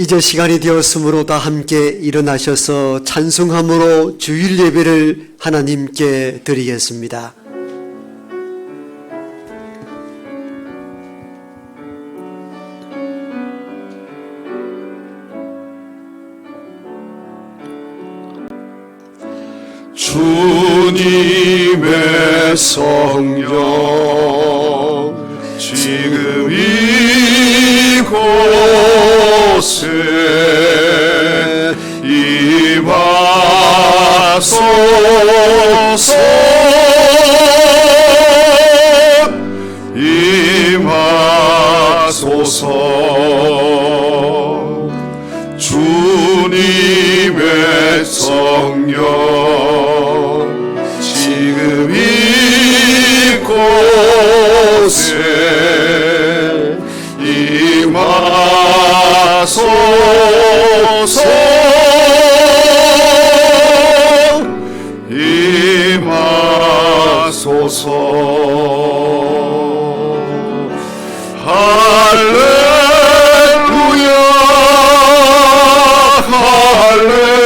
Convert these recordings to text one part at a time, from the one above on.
이제 시간이 되었으므로 다 함께 일어나셔서 찬송함으로 주일 예배를 하나님께 드리겠습니다. 주님의 성령 지금 이곳에 임하소서 임하소서 주님의 성령 지금 이곳에 임하소서 임하소서 할렐루야 할렐루야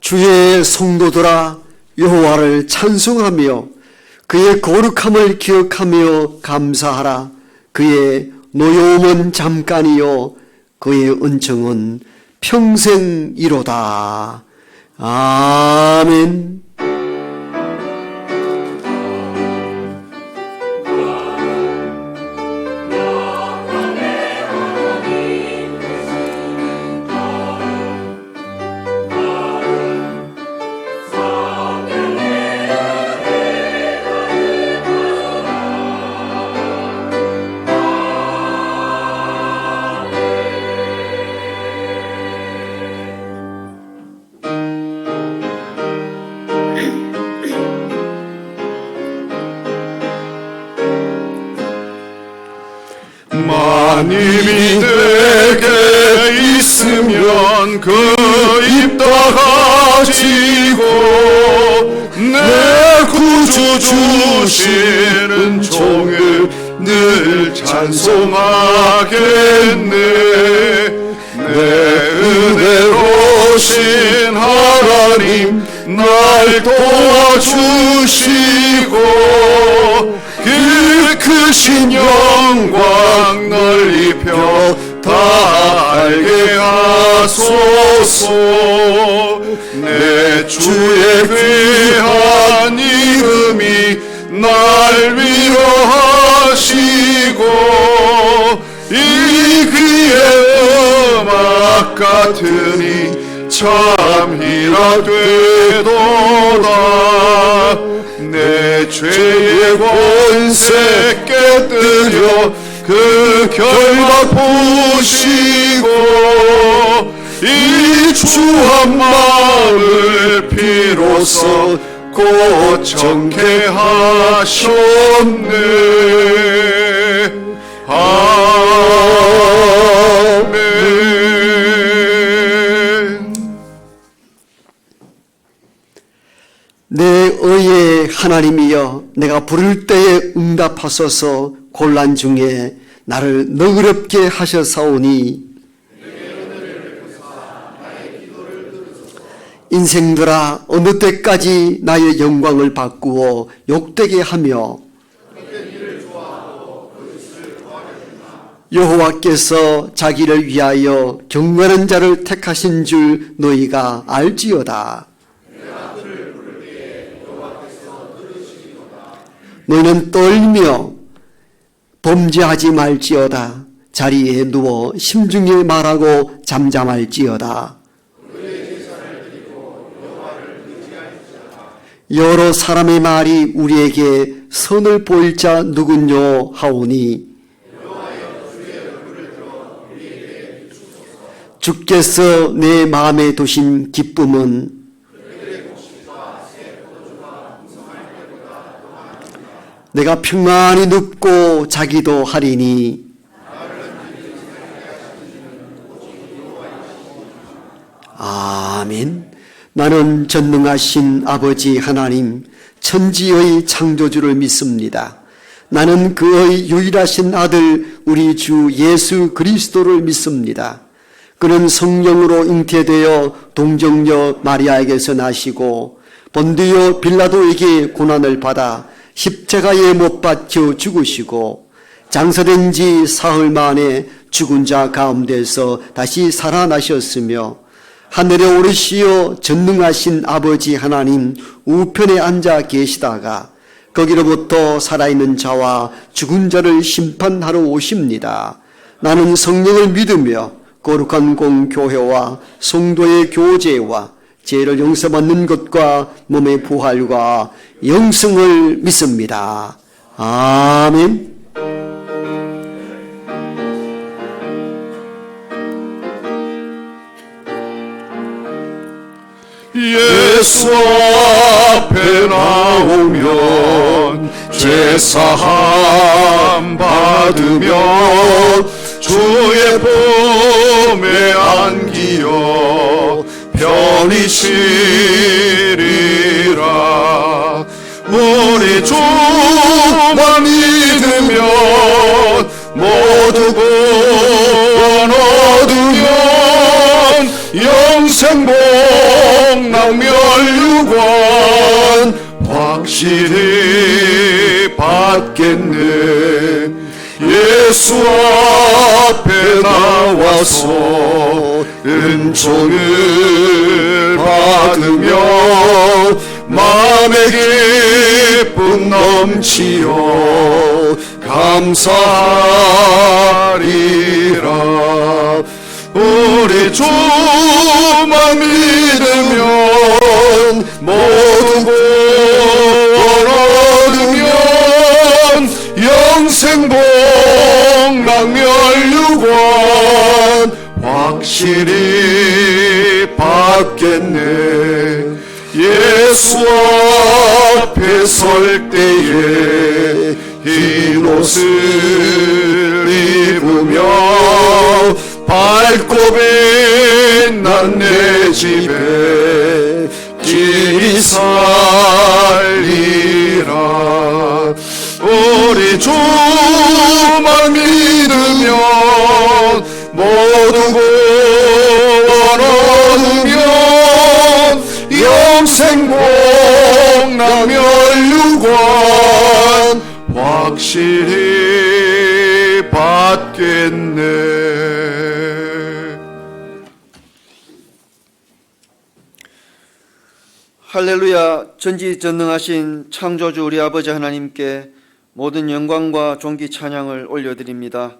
주의 성도들아 여호와를 찬송하며 그의 거룩함을 기억하며 감사하라. 그의 노여움은 잠깐이요 그의 은총은 평생이로다. 아멘. 마님이 내게 있으면 그 입 다 가지고 내 구주 주시는 종을 늘 찬송하겠네. 내 은혜로신 하나님 날 도와주시고 그 크신 영광 널리 펴 다 알게 하소서. 내 주의 귀한 이름이 날 위로하시고 이 귀의 음악 같으니 참이라 되도다. 내 죄의 권세 깨뜨려 그 결박 보시고 이 주한 마음을 비로소 곧 정케 하셨네. 아멘. 내 의의 하나님이여 내가 부를 때에 응답하소서. 곤란 중에 나를 너그럽게 하셨사오니 인생들아 어느 때까지 나의 영광을 바꾸어 욕되게 하며 여호와께서 자기를 위하여 경건한 자를 택하신 줄 너희가 알지어다. 너희는 떨며 범죄하지 말지어다. 자리에 누워 심중에 말하고 잠잠할지어다. 여러 사람의 말이 우리에게 선을 보일 자 누군요 하오니 주께서 내 마음에 두신 기쁨은 내가 평안히 눕고 자기도 하리니 아멘. 나는 전능하신 아버지 하나님 천지의 창조주를 믿습니다. 나는 그의 유일하신 아들 우리 주 예수 그리스도를 믿습니다. 그는 성령으로 잉태되어 동정녀 마리아에게서 나시고 본디오 빌라도에게 고난을 받아 십자가에 못 박혀 죽으시고 장사된 지 사흘 만에 죽은 자 가운데서 다시 살아나셨으며 하늘에 오르시어 전능하신 아버지 하나님 우편에 앉아 계시다가 거기로부터 살아있는 자와 죽은 자를 심판하러 오십니다. 나는 성령을 믿으며 거룩한 공교회와 성도의 교제와 죄를 용서받는 것과 몸의 부활과 영생을 믿습니다. 아멘. 예수 앞에 나오면 제사함 받으며 주의 품에 안기어 편히 쉬리라. 우리 주만 믿으면 모두 구원 얻으면 영생 복락멸유관 확실히 받겠네. 예수 앞에 나와서 은총을 받으며 마음의 기쁨 넘치어 감사하리라. 우리 주만 믿으면 모두 구원 얻으면 영생 복락멸유관 확실히 받겠네. 예수 앞에 설 때에 흰 옷을 입으며 밝고 빛난 내 집에 길이 살리라. 우리 주만 믿으면 모두 구원 얻으면 영생 복락멸유관 확실히 받겠네. 할렐루야. 전지전능하신 창조주 우리 아버지 하나님께 모든 영광과 존귀 찬양을 올려드립니다.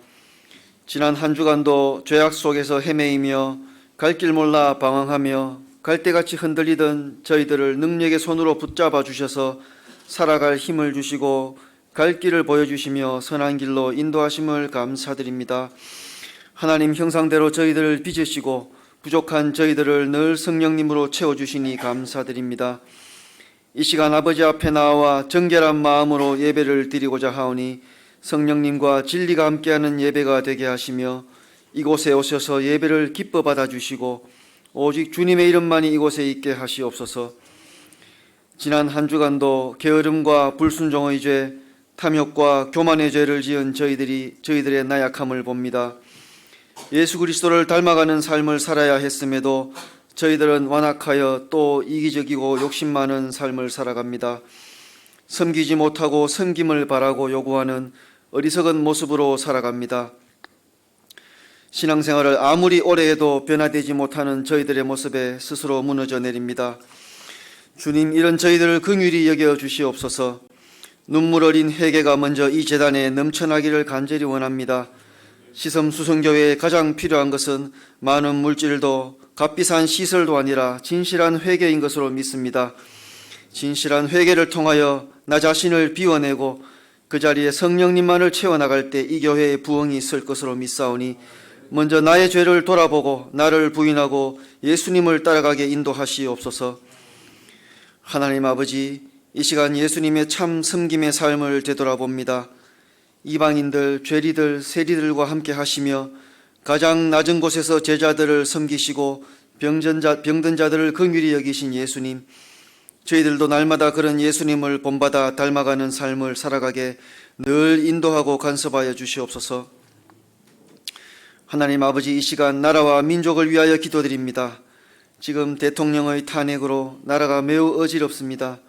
지난 한 주간도 죄악 속에서 헤매이며 갈 길 몰라 방황하며 갈대같이 흔들리던 저희들을 능력의 손으로 붙잡아 주셔서 살아갈 힘을 주시고 갈 길을 보여주시며 선한 길로 인도하심을 감사드립니다. 하나님 형상대로 저희들을 빚으시고 부족한 저희들을 늘 성령님으로 채워주시니 감사드립니다. 이 시간 아버지 앞에 나와 정결한 마음으로 예배를 드리고자 하오니 성령님과 진리가 함께하는 예배가 되게 하시며 이곳에 오셔서 예배를 기뻐 받아주시고 오직 주님의 이름만이 이곳에 있게 하시옵소서. 지난 한 주간도 게으름과 불순종의 죄, 탐욕과 교만의 죄를 지은 저희들의 나약함을 봅니다. 예수 그리스도를 닮아가는 삶을 살아야 했음에도 저희들은 완악하여 또 이기적이고 욕심 많은 삶을 살아갑니다. 섬기지 못하고 섬김을 바라고 요구하는 어리석은 모습으로 살아갑니다. 신앙생활을 아무리 오래 해도 변화되지 못하는 저희들의 모습에 스스로 무너져 내립니다. 주님, 이런 저희들을 긍휼히 여겨 주시옵소서. 눈물 어린 회개가 먼저 이 제단에 넘쳐나기를 간절히 원합니다. 시섬수성교회에 가장 필요한 것은 많은 물질도 값비싼 시설도 아니라 진실한 회개인 것으로 믿습니다. 진실한 회개를 통하여 나 자신을 비워내고 그 자리에 성령님만을 채워나갈 때 이 교회에 부흥이 있을 것으로 믿사오니 먼저 나의 죄를 돌아보고 나를 부인하고 예수님을 따라가게 인도하시옵소서. 하나님 아버지, 이 시간 예수님의 참 섬김의 삶을 되돌아봅니다. 이방인들, 죄리들, 세리들과 함께 하시며 가장 낮은 곳에서 제자들을 섬기시고 병든 자들을 긍휼히 여기신 예수님, 저희들도 날마다 그런 예수님을 본받아 닮아가는 삶을 살아가게 늘 인도하고 간섭하여 주시옵소서. 하나님 아버지, 이 시간 나라와 민족을 위하여 기도드립니다. 지금 대통령의 탄핵으로 나라가 매우 어지럽습니다.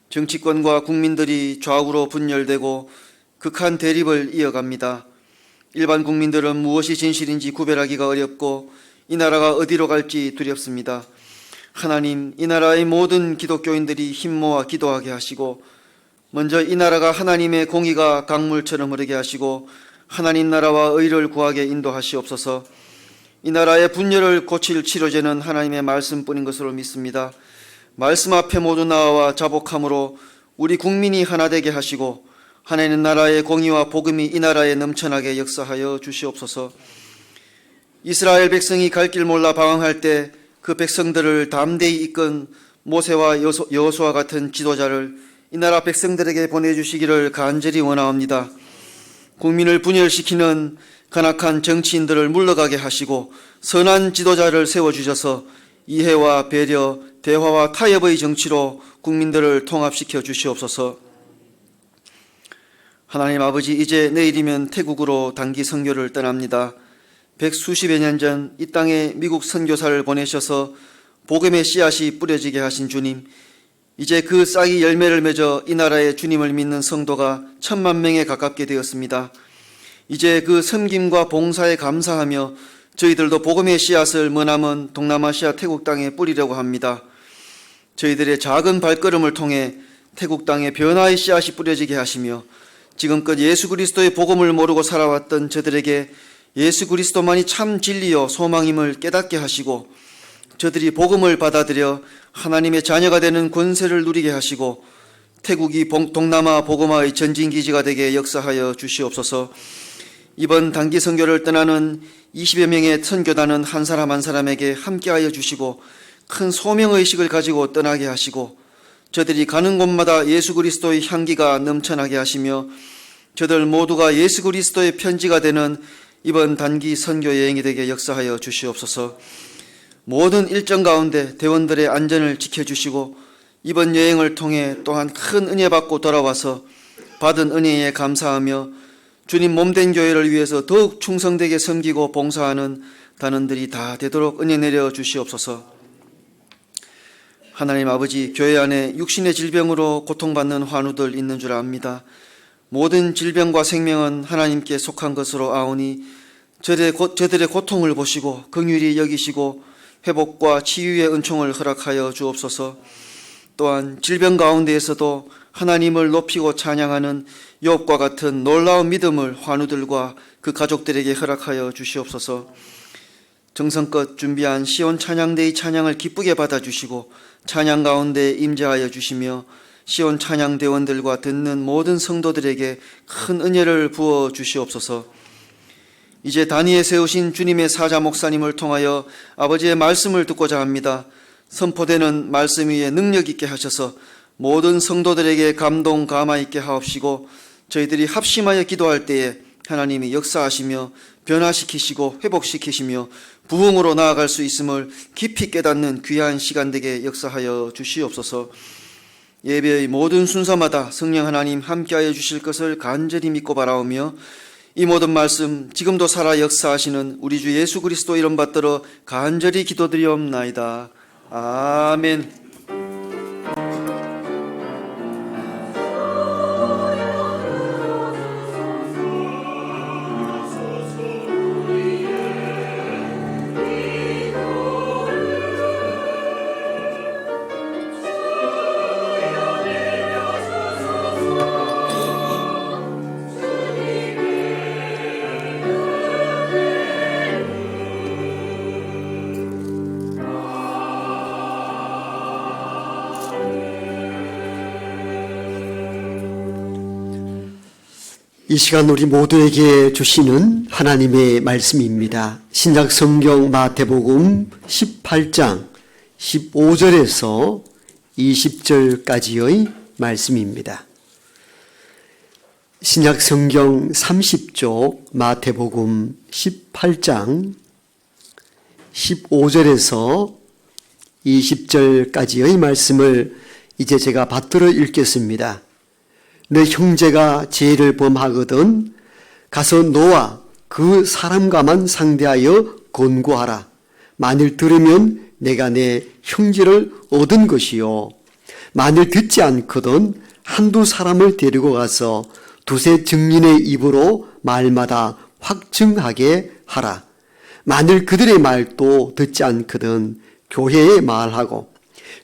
정치권과 국민들이 좌우로 분열되고 극한 대립을 이어갑니다. 일반 국민들은 무엇이 진실인지 구별하기가 어렵고 이 나라가 어디로 갈지 두렵습니다. 하나님, 이 나라의 모든 기독교인들이 힘모아 기도하게 하시고 먼저 이 나라가 하나님의 공의가 강물처럼 흐르게 하시고 하나님 나라와 의를 구하게 인도하시옵소서. 이 나라의 분열을 고칠 치료제는 하나님의 말씀뿐인 것으로 믿습니다. 말씀 앞에 모두 나와 자복함으로 우리 국민이 하나 되게 하시고 하나님 나라의 공의와 복음이 이 나라에 넘쳐나게 역사하여 주시옵소서. 이스라엘 백성이 갈 길 몰라 방황할 때 그 백성들을 담대히 이끈 모세와 여호수아 같은 지도자를 이 나라 백성들에게 보내주시기를 간절히 원하옵니다. 국민을 분열시키는 간악한 정치인들을 물러가게 하시고 선한 지도자를 세워주셔서 이해와 배려, 대화와 타협의 정치로 국민들을 통합시켜 주시옵소서. 하나님 아버지, 이제 내일이면 태국으로 단기 선교를 떠납니다. 백수십여 년 전 이 땅에 미국 선교사를 보내셔서 복음의 씨앗이 뿌려지게 하신 주님, 이제 그 싹이 열매를 맺어 이 나라의 주님을 믿는 성도가 1000만 명에 가깝게 되었습니다. 이제 그 섬김과 봉사에 감사하며 저희들도 복음의 씨앗을 머나먼 동남아시아 태국 땅에 뿌리려고 합니다. 저희들의 작은 발걸음을 통해 태국 땅에 변화의 씨앗이 뿌려지게 하시며 지금껏 예수 그리스도의 복음을 모르고 살아왔던 저들에게 예수 그리스도만이 참 진리요 소망임을 깨닫게 하시고 저들이 복음을 받아들여 하나님의 자녀가 되는 권세를 누리게 하시고 태국이 동남아 복음화의 전진기지가 되게 역사하여 주시옵소서. 이번 단기 선교를 떠나는 20여 명의 선교단은 한 사람 한 사람에게 함께하여 주시고 큰 소명의식을 가지고 떠나게 하시고 저들이 가는 곳마다 예수 그리스도의 향기가 넘쳐나게 하시며 저들 모두가 예수 그리스도의 편지가 되는 이번 단기 선교 여행이 되게 역사하여 주시옵소서. 모든 일정 가운데 대원들의 안전을 지켜주시고 이번 여행을 통해 또한 큰 은혜 받고 돌아와서 받은 은혜에 감사하며 주님 몸된 교회를 위해서 더욱 충성되게 섬기고 봉사하는 단원들이 다 되도록 은혜 내려 주시옵소서. 하나님 아버지, 교회 안에 육신의 질병으로 고통받는 환우들 있는 줄 압니다. 모든 질병과 생명은 하나님께 속한 것으로 아오니 저들의 고통을 보시고 긍휼히 여기시고 회복과 치유의 은총을 허락하여 주옵소서. 또한 질병 가운데에서도 하나님을 높이고 찬양하는 욥과 같은 놀라운 믿음을 환우들과 그 가족들에게 허락하여 주시옵소서. 정성껏 준비한 시온 찬양대의 찬양을 기쁘게 받아주시고 찬양 가운데 임재하여 주시며 시온 찬양대원들과 듣는 모든 성도들에게 큰 은혜를 부어 주시옵소서. 이제 단위에 세우신 주님의 사자 목사님을 통하여 아버지의 말씀을 듣고자 합니다. 선포되는 말씀 위에 능력 있게 하셔서 모든 성도들에게 감동 감화 있게 하옵시고 저희들이 합심하여 기도할 때에 하나님이 역사하시며 변화시키시고 회복시키시며 부흥으로 나아갈 수 있음을 깊이 깨닫는 귀한 시간 되게 역사하여 주시옵소서. 예배의 모든 순서마다 성령 하나님 함께하여 주실 것을 간절히 믿고 바라오며 이 모든 말씀 지금도 살아 역사하시는 우리 주 예수 그리스도 이름 받들어 간절히 기도드리옵나이다. 아멘. 이 시간 우리 모두에게 주시는 하나님의 말씀입니다. 신약 성경 마태복음 18장 15절에서 20절까지의 말씀입니다. 신약 성경 30쪽 마태복음 18장 15절에서 20절까지의 말씀을 이제 제가 받들어 읽겠습니다. 내 형제가 죄를 범하거든 가서 너와 그 사람과만 상대하여 권고하라. 만일 들으면 내가 내 형제를 얻은 것이요. 만일 듣지 않거든 한두 사람을 데리고 가서 두세 증인의 입으로 말마다 확증하게 하라. 만일 그들의 말도 듣지 않거든 교회의 말하고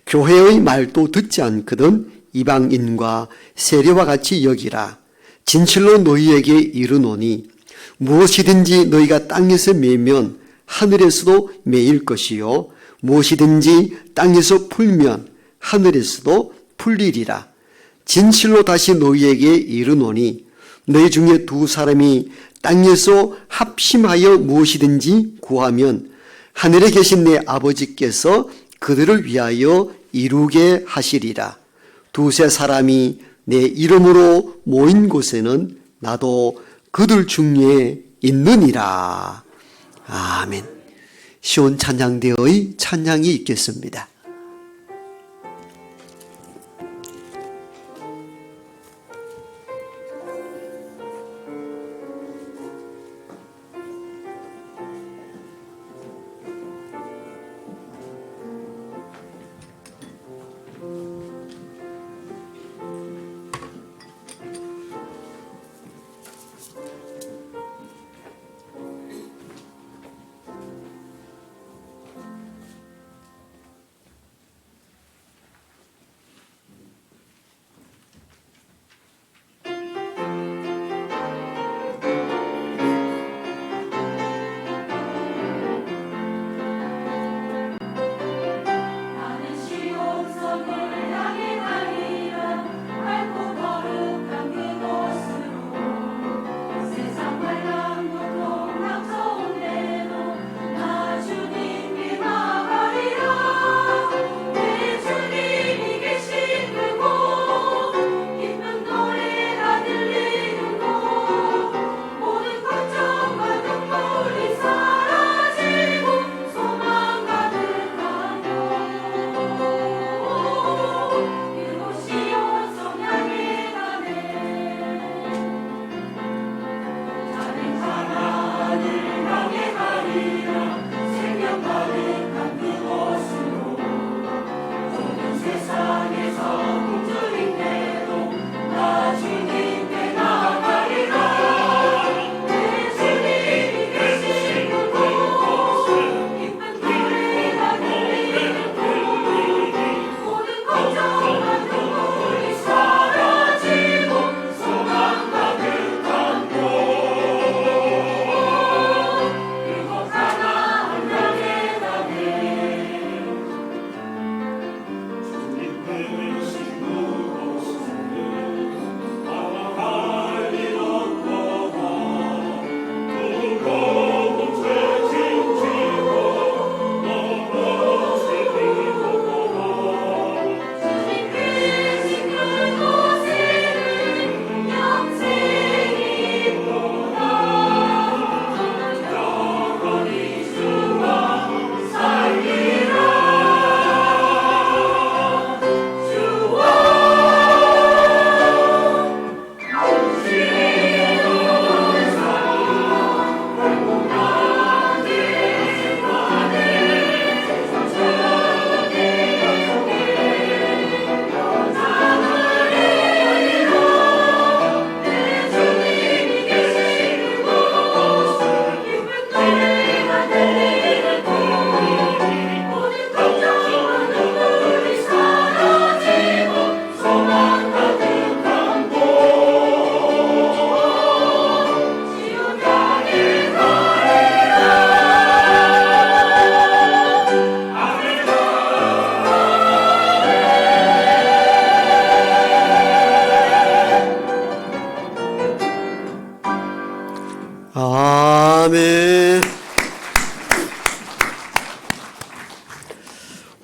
교회의 말도 듣지 않거든 이방인과 세례와 같이 여기라. 진실로 너희에게 이르노니 무엇이든지 너희가 땅에서 매면 하늘에서도 매일 것이요 무엇이든지 땅에서 풀면 하늘에서도 풀리리라. 진실로 다시 너희에게 이르노니 너희 중에 두 사람이 땅에서 합심하여 무엇이든지 구하면 하늘에 계신 내 아버지께서 그들을 위하여 이루게 하시리라. 두세 사람이 내 이름으로 모인 곳에는 나도 그들 중에 있느니라. 아멘. 시온 찬양대의 찬양이 있겠습니다.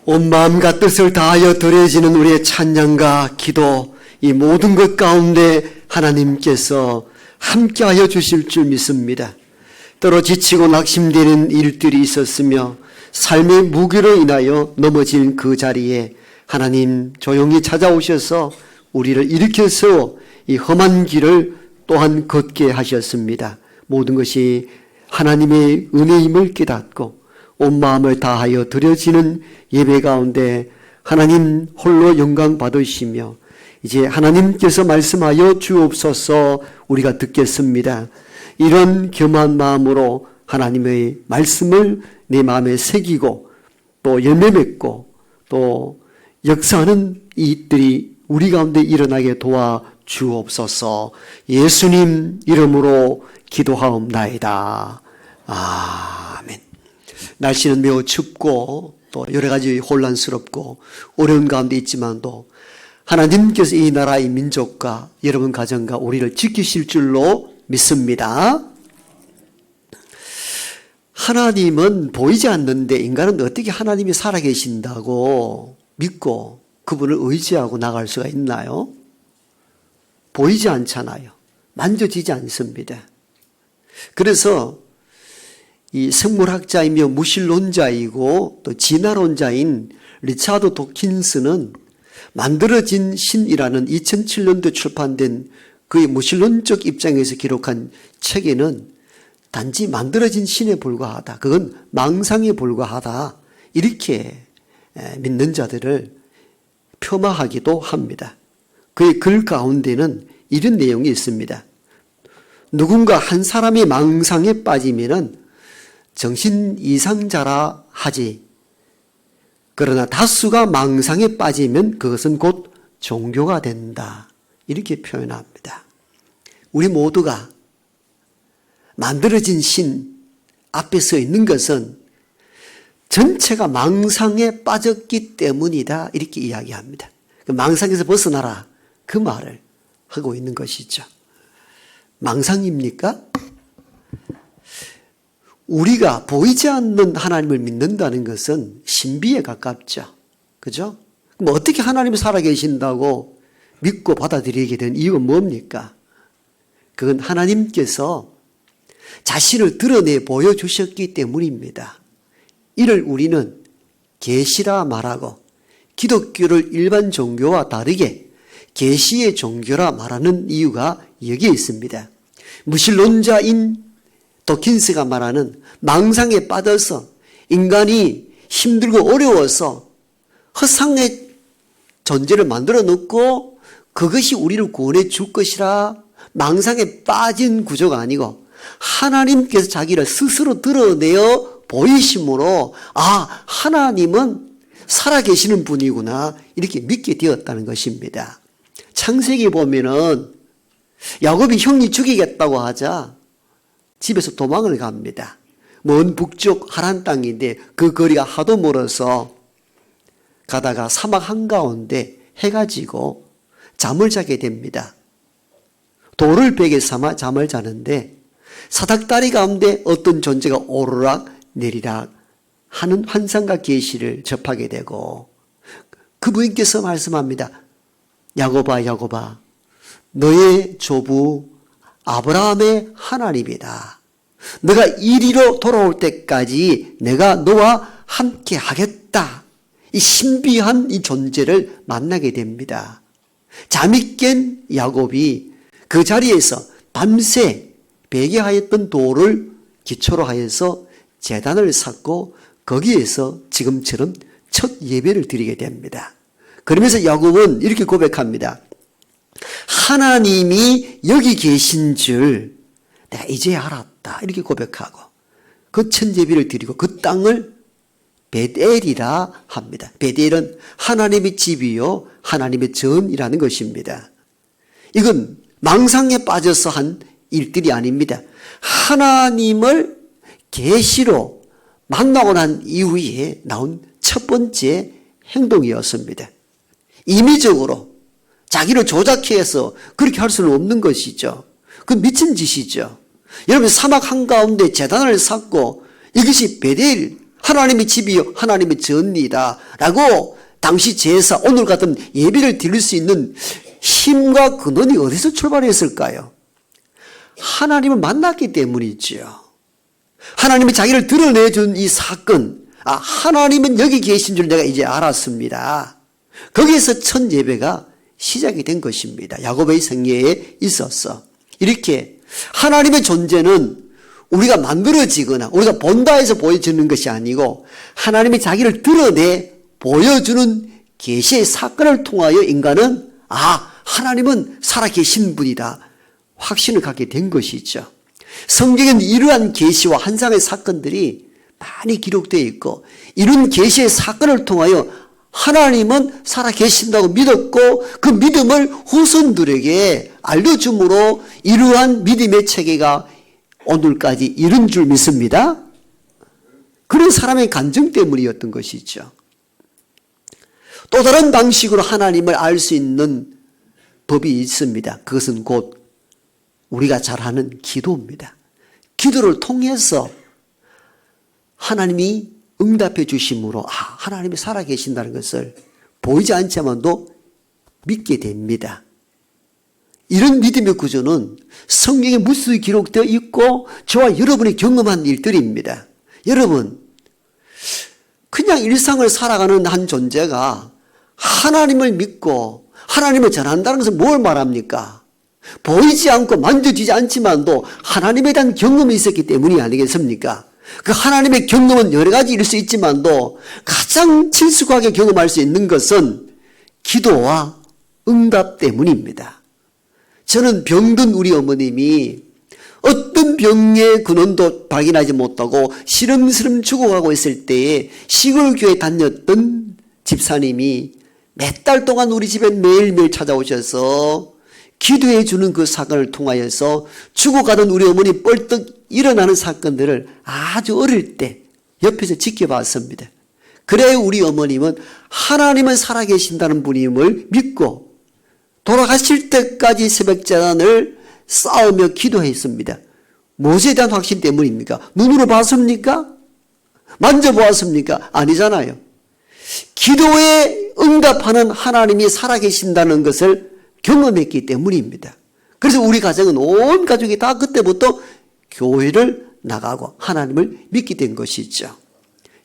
온 마음과 뜻을 다하여 드려지는 우리의 찬양과 기도 이 모든 것 가운데 하나님께서 함께하여 주실 줄 믿습니다. 때로 지치고 낙심되는 일들이 있었으며 삶의 무게로 인하여 넘어진 그 자리에 하나님 조용히 찾아오셔서 우리를 일으켜 세워 이 험한 길을 또한 걷게 하셨습니다. 모든 것이 하나님의 은혜임을 깨닫고 온 마음을 다하여 드려지는 예배 가운데 하나님 홀로 영광 받으시며 이제 하나님께서 말씀하여 주옵소서 우리가 듣겠습니다. 이런 겸한 마음으로 하나님의 말씀을 내 마음에 새기고 또 열매 맺고 또 역사하는 일들이 우리 가운데 일어나게 도와 주옵소서. 예수님 이름으로 기도하옵나이다. 아멘. 날씨는 매우 춥고 또 여러 가지 혼란스럽고 어려운 가운데 있지만도 하나님께서 이 나라 이 민족과 여러분 가정과 우리를 지키실 줄로 믿습니다. 하나님은 보이지 않는데 인간은 어떻게 하나님이 살아계신다고 믿고 그분을 의지하고 나갈 수가 있나요? 보이지 않잖아요. 만져지지 않습니다. 그래서 이 생물학자이며 무신론자이고 또 진화론자인 리차드 도킨스는 만들어진 신이라는 2007년도에 출판된 그의 무신론적 입장에서 기록한 책에는 단지 만들어진 신에 불과하다. 그건 망상에 불과하다. 이렇게 믿는 자들을 폄하하기도 합니다. 그의 글 가운데는 이런 내용이 있습니다. 누군가 한 사람이 망상에 빠지면은 정신 이상자라 하지. 그러나 다수가 망상에 빠지면 그것은 곧 종교가 된다. 이렇게 표현합니다. 우리 모두가 만들어진 신 앞에 서 있는 것은 전체가 망상에 빠졌기 때문이다. 이렇게 이야기합니다. 망상에서 벗어나라. 그 말을 하고 있는 것이죠. 망상입니까? 우리가 보이지 않는 하나님을 믿는다는 것은 신비에 가깝죠. 그죠? 그럼 어떻게 하나님이 살아계신다고 믿고 받아들이게 된 이유가 뭡니까? 그건 하나님께서 자신을 드러내 보여주셨기 때문입니다. 이를 우리는 계시라 말하고 기독교를 일반 종교와 다르게 계시의 종교라 말하는 이유가 여기에 있습니다. 무신론자인 도킨스가 말하는 망상에 빠져서 인간이 힘들고 어려워서 허상의 존재를 만들어 놓고 그것이 우리를 구원해 줄 것이라 망상에 빠진 구조가 아니고 하나님께서 자기를 스스로 드러내어 보이심으로 아, 하나님은 살아계시는 분이구나 이렇게 믿게 되었다는 것입니다. 창세기 보면은 야곱이 형이 죽이겠다고 하자 집에서 도망을 갑니다. 먼 북쪽 하란 땅인데 그 거리가 하도 멀어서 가다가 사막 한가운데 해가 지고 잠을 자게 됩니다. 돌을 베개 삼아 잠을 자는데 사닥다리 가운데 어떤 존재가 오르락 내리락 하는 환상과 계시를 접하게 되고 그분께서 말씀합니다. 야곱아 야곱아 너의 조부 아브라함의 하나님이다. 너가 이리로 돌아올 때까지 내가 너와 함께 하겠다. 이 신비한 이 존재를 만나게 됩니다. 잠이 깬 야곱이 그 자리에서 밤새 베개하였던 돌을 기초로 하여서 제단을 쌓고 거기에서 지금처럼 첫 예배를 드리게 됩니다. 그러면서 야곱은 이렇게 고백합니다. 하나님이 여기 계신 줄 내가 이제 알았다. 이렇게 고백하고 그 첫 예배를 드리고 그 땅을 베델이라 합니다. 베델은 하나님의 집이요 하나님의 전이라는 것입니다. 이건 망상에 빠져서 한 일들이 아닙니다. 하나님을 계시로 만나고 난 이후에 나온 첫 번째 행동이었습니다. 임의적으로 자기를 조작해서 그렇게 할 수는 없는 것이죠. 그건 미친 짓이죠. 여러분 사막 한가운데 제단을 쌓고 이것이 베델 하나님의 집이요 하나님의 전이다 라고 당시 제사 오늘 같은 예배를 드릴 수 있는 힘과 근원이 어디서 출발했을까요? 하나님을 만났기 때문이죠. 하나님이 자기를 드러내준 이 사건, 하나님은 여기 계신 줄 내가 이제 알았습니다. 거기에서 첫 예배가 시작이 된 것입니다. 야곱의 생애에 있어서. 이렇게 하나님의 존재는 우리가 만들어지거나 우리가 본다 해서 보여주는 것이 아니고 하나님이 자기를 드러내 보여주는 계시의 사건을 통하여 인간은 하나님은 살아계신 분이다 확신을 갖게 된 것이죠. 성경에는 이러한 계시와 환상의 사건들이 많이 기록되어 있고 이런 계시의 사건을 통하여 하나님은 살아계신다고 믿었고 그 믿음을 후손들에게 알려줌으로 이러한 믿음의 체계가 오늘까지 이른 줄 믿습니다. 그런 사람의 간증 때문이었던 것이죠. 또 다른 방식으로 하나님을 알 수 있는 법이 있습니다. 그것은 곧 우리가 잘 아는 기도입니다. 기도를 통해서 하나님이 응답해 주심으로 하나님이 살아계신다는 것을 보이지 않지만도 믿게 됩니다. 이런 믿음의 구조는 성경에 무수히 기록되어 있고 저와 여러분이 경험한 일들입니다. 여러분, 그냥 일상을 살아가는 한 존재가 하나님을 믿고 하나님을 전한다는 것은 뭘 말합니까? 보이지 않고 만져지지 않지만도 하나님에 대한 경험이 있었기 때문이 아니겠습니까? 그 하나님의 경험은 여러 가지일 수 있지만도 가장 친숙하게 경험할 수 있는 것은 기도와 응답 때문입니다. 저는 병든 우리 어머님이 어떤 병의 근원도 발견하지 못하고 시름시름 죽어가고 있을 때에 시골교회 다녔던 집사님이 몇 달 동안 우리 집에 매일매일 찾아오셔서 기도해 주는 그 사건을 통하여서 죽어가던 우리 어머니 뻘떡 일어나는 사건들을 아주 어릴 때 옆에서 지켜봤습니다. 그래야 우리 어머님은 하나님은 살아계신다는 분임을 믿고 돌아가실 때까지 새벽제단을 쌓으며 기도했습니다. 무엇에 대한 확신 때문입니까? 눈으로 봤습니까? 만져보았습니까? 아니잖아요. 기도에 응답하는 하나님이 살아계신다는 것을 경험했기 때문입니다. 그래서 우리 가정은 온 가족이 다 그때부터 교회를 나가고 하나님을 믿게 된 것이죠.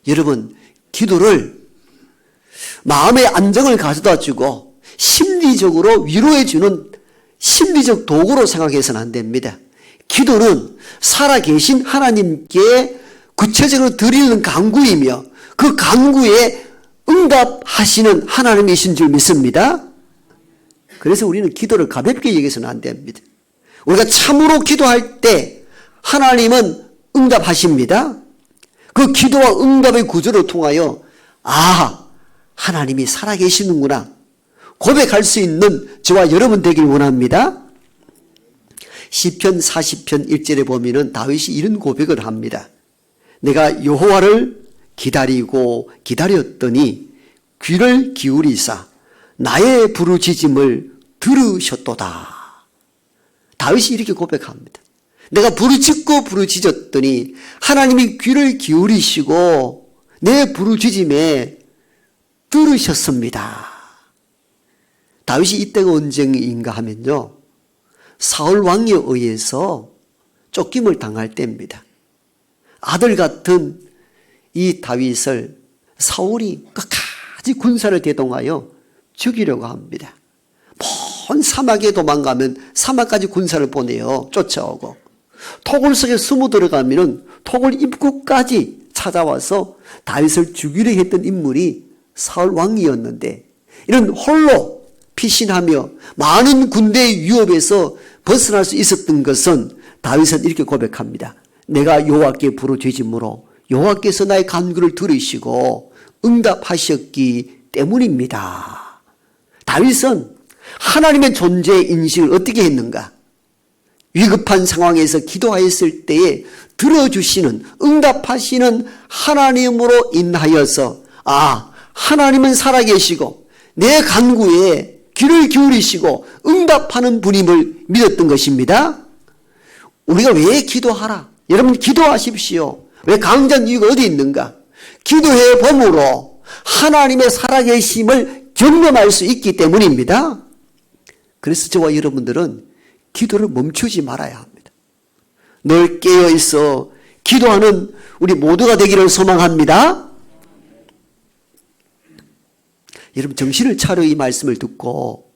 여러분, 기도를 마음의 안정을 가져다 주고 심리적으로 위로해 주는 심리적 도구로 생각해서는 안 됩니다. 기도는 살아계신 하나님께 구체적으로 드리는 간구이며 그 간구에 응답하시는 하나님이신 줄 믿습니다. 그래서 우리는 기도를 가볍게 여기서는 안 됩니다. 우리가 참으로 기도할 때 하나님은 응답하십니다. 그 기도와 응답의 구조를 통하여 하나님이 살아계시는구나 고백할 수 있는 저와 여러분 되길 원합니다. 시편 40편 1절에 보면은 다윗이 이런 고백을 합니다. 내가 여호와를 기다리고 기다렸더니 귀를 기울이사 나의 부르짖음을 들으셨도다. 다윗이 이렇게 고백합니다. 내가 부르짖고 부르짖었더니 하나님이 귀를 기울이시고 내 부르짖음에 들으셨습니다. 다윗이 이때가 언제인가 하면요, 사울 왕에 의해서 쫓김을 당할 때입니다. 아들 같은 이 다윗을 사울이 끝까지 군사를 대동하여 죽이려고 합니다. 먼 사막에 도망가면 사막까지 군사를 보내요. 쫓아오고 토굴 속에 숨어 들어가면 토굴 입구까지 찾아와서 다윗을 죽이려 했던 인물이 사울 왕이었는데 이런 홀로 피신하며 많은 군대의 위협에서 벗어날 수 있었던 것은 다윗은 이렇게 고백합니다. 내가 여호와께 부르짖음으로 여호와께서 나의 간구를 들으시고 응답하셨기 때문입니다. 다윗은 하나님의 존재 인식을 어떻게 했는가? 위급한 상황에서 기도하였을 때에 들어주시는 응답하시는 하나님으로 인하여서 하나님은 살아계시고 내 간구에 귀를 기울이시고 응답하는 분임을 믿었던 것입니다. 우리가 왜 기도하라? 여러분 기도하십시오. 왜 강조한 이유가 어디 있는가? 기도해 봄으로 하나님의 살아계심을 경험할 수 있기 때문입니다. 그래서 저와 여러분들은 기도를 멈추지 말아야 합니다. 늘 깨어있어 기도하는 우리 모두가 되기를 소망합니다. 여러분 정신을 차려 이 말씀을 듣고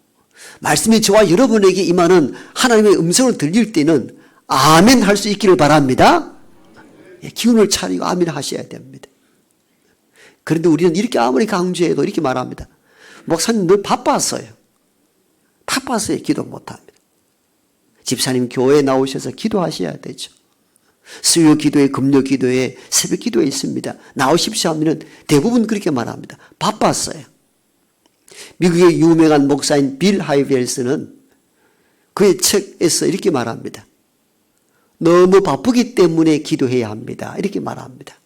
말씀이 저와 여러분에게 임하는 하나님의 음성을 들릴 때는 아멘 할 수 있기를 바랍니다. 기운을 차리고 아멘 하셔야 됩니다. 그런데 우리는 이렇게 아무리 강조해도 이렇게 말합니다. 목사님 늘 바빴어요. 바빠서요 기도 못합니다. 집사님 교회에 나오셔서 기도하셔야 되죠. 수요 기도에, 금요 기도에, 새벽 기도에 있습니다. 나오십시오 하면 대부분 그렇게 말합니다. 바빴어요. 미국의 유명한 목사인 빌 하이벨스는 그의 책에서 이렇게 말합니다. 너무 바쁘기 때문에 기도해야 합니다. 이렇게 말합니다.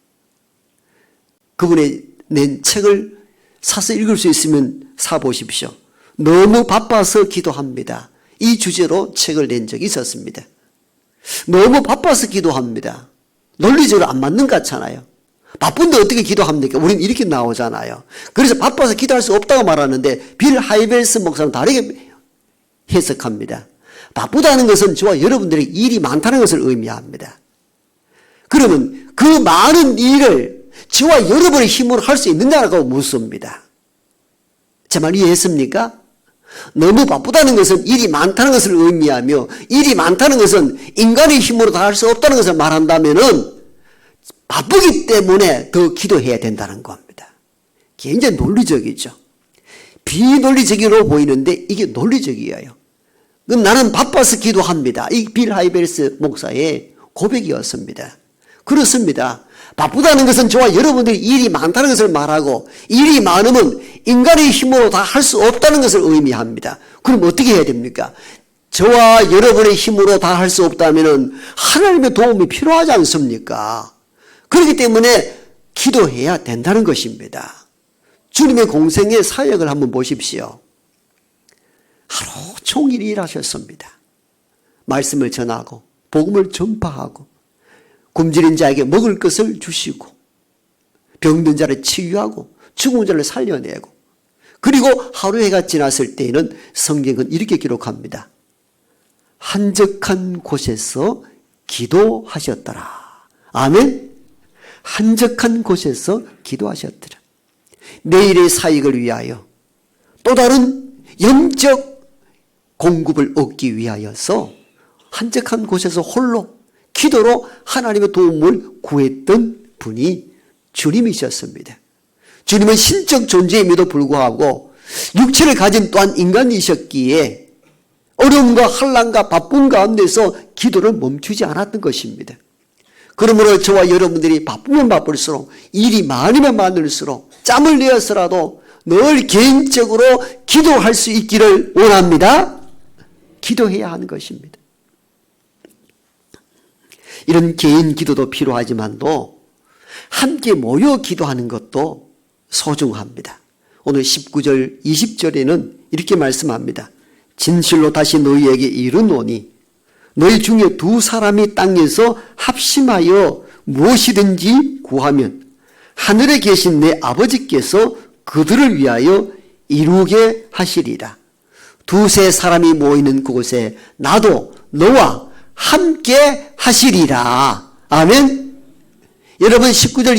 그분의 낸 책을 사서 읽을 수 있으면 사보십시오. 너무 바빠서 기도합니다. 이 주제로 책을 낸 적이 있었습니다. 너무 바빠서 기도합니다. 논리적으로 안 맞는 것 같잖아요. 바쁜데 어떻게 기도합니까? 우리는 이렇게 나오잖아요. 그래서 바빠서 기도할 수 없다고 말하는데 빌 하이벨스 목사는 다르게 해석합니다. 바쁘다는 것은 저와 여러분들의 일이 많다는 것을 의미합니다. 그러면 그 많은 일을 저와 여러분의 힘으로 할 수 있느냐고 묻습니다. 제 말 이해했습니까? 너무 바쁘다는 것은 일이 많다는 것을 의미하며 일이 많다는 것은 인간의 힘으로 다 할 수 없다는 것을 말한다면은 바쁘기 때문에 더 기도해야 된다는 겁니다. 굉장히 논리적이죠. 비논리적으로 보이는데 이게 논리적이에요. 그럼 나는 바빠서 기도합니다. 이 빌 하이벨스 목사의 고백이었습니다. 그렇습니다. 바쁘다는 것은 저와 여러분들이 일이 많다는 것을 말하고 일이 많으면 인간의 힘으로 다 할 수 없다는 것을 의미합니다. 그럼 어떻게 해야 됩니까? 저와 여러분의 힘으로 다 할 수 없다면 하나님의 도움이 필요하지 않습니까? 그렇기 때문에 기도해야 된다는 것입니다. 주님의 공생의 사역을 한번 보십시오. 하루 종일 일하셨습니다. 말씀을 전하고 복음을 전파하고 굶주린 자에게 먹을 것을 주시고 병든 자를 치유하고 죽은 자를 살려내고 그리고 하루 해가 지났을 때에는 성경은 이렇게 기록합니다. 한적한 곳에서 기도하셨더라. 아멘. 한적한 곳에서 기도하셨더라. 내일의 사역을 위하여 또 다른 영적 공급을 얻기 위하여서 한적한 곳에서 홀로 기도로 하나님의 도움을 구했던 분이 주님이셨습니다. 주님은 신적 존재임에도 불구하고 육체를 가진 또한 인간이셨기에 어려움과 환난과 바쁜 가운데서 기도를 멈추지 않았던 것입니다. 그러므로 저와 여러분들이 바쁘면 바쁠수록 일이 많으면 많을수록 짬을 내어서라도 늘 개인적으로 기도할 수 있기를 원합니다. 기도해야 하는 것입니다. 이런 개인 기도도 필요하지만도 함께 모여 기도하는 것도 소중합니다. 오늘 19절 20절에는 이렇게 말씀합니다. 진실로 다시 너희에게 이르노니 너희 중에 두 사람이 땅에서 합심하여 무엇이든지 구하면 하늘에 계신 내 아버지께서 그들을 위하여 이루게 하시리라. 두세 사람이 모이는 그곳에 나도 너와 함께 하시리라. 아멘. 여러분 19절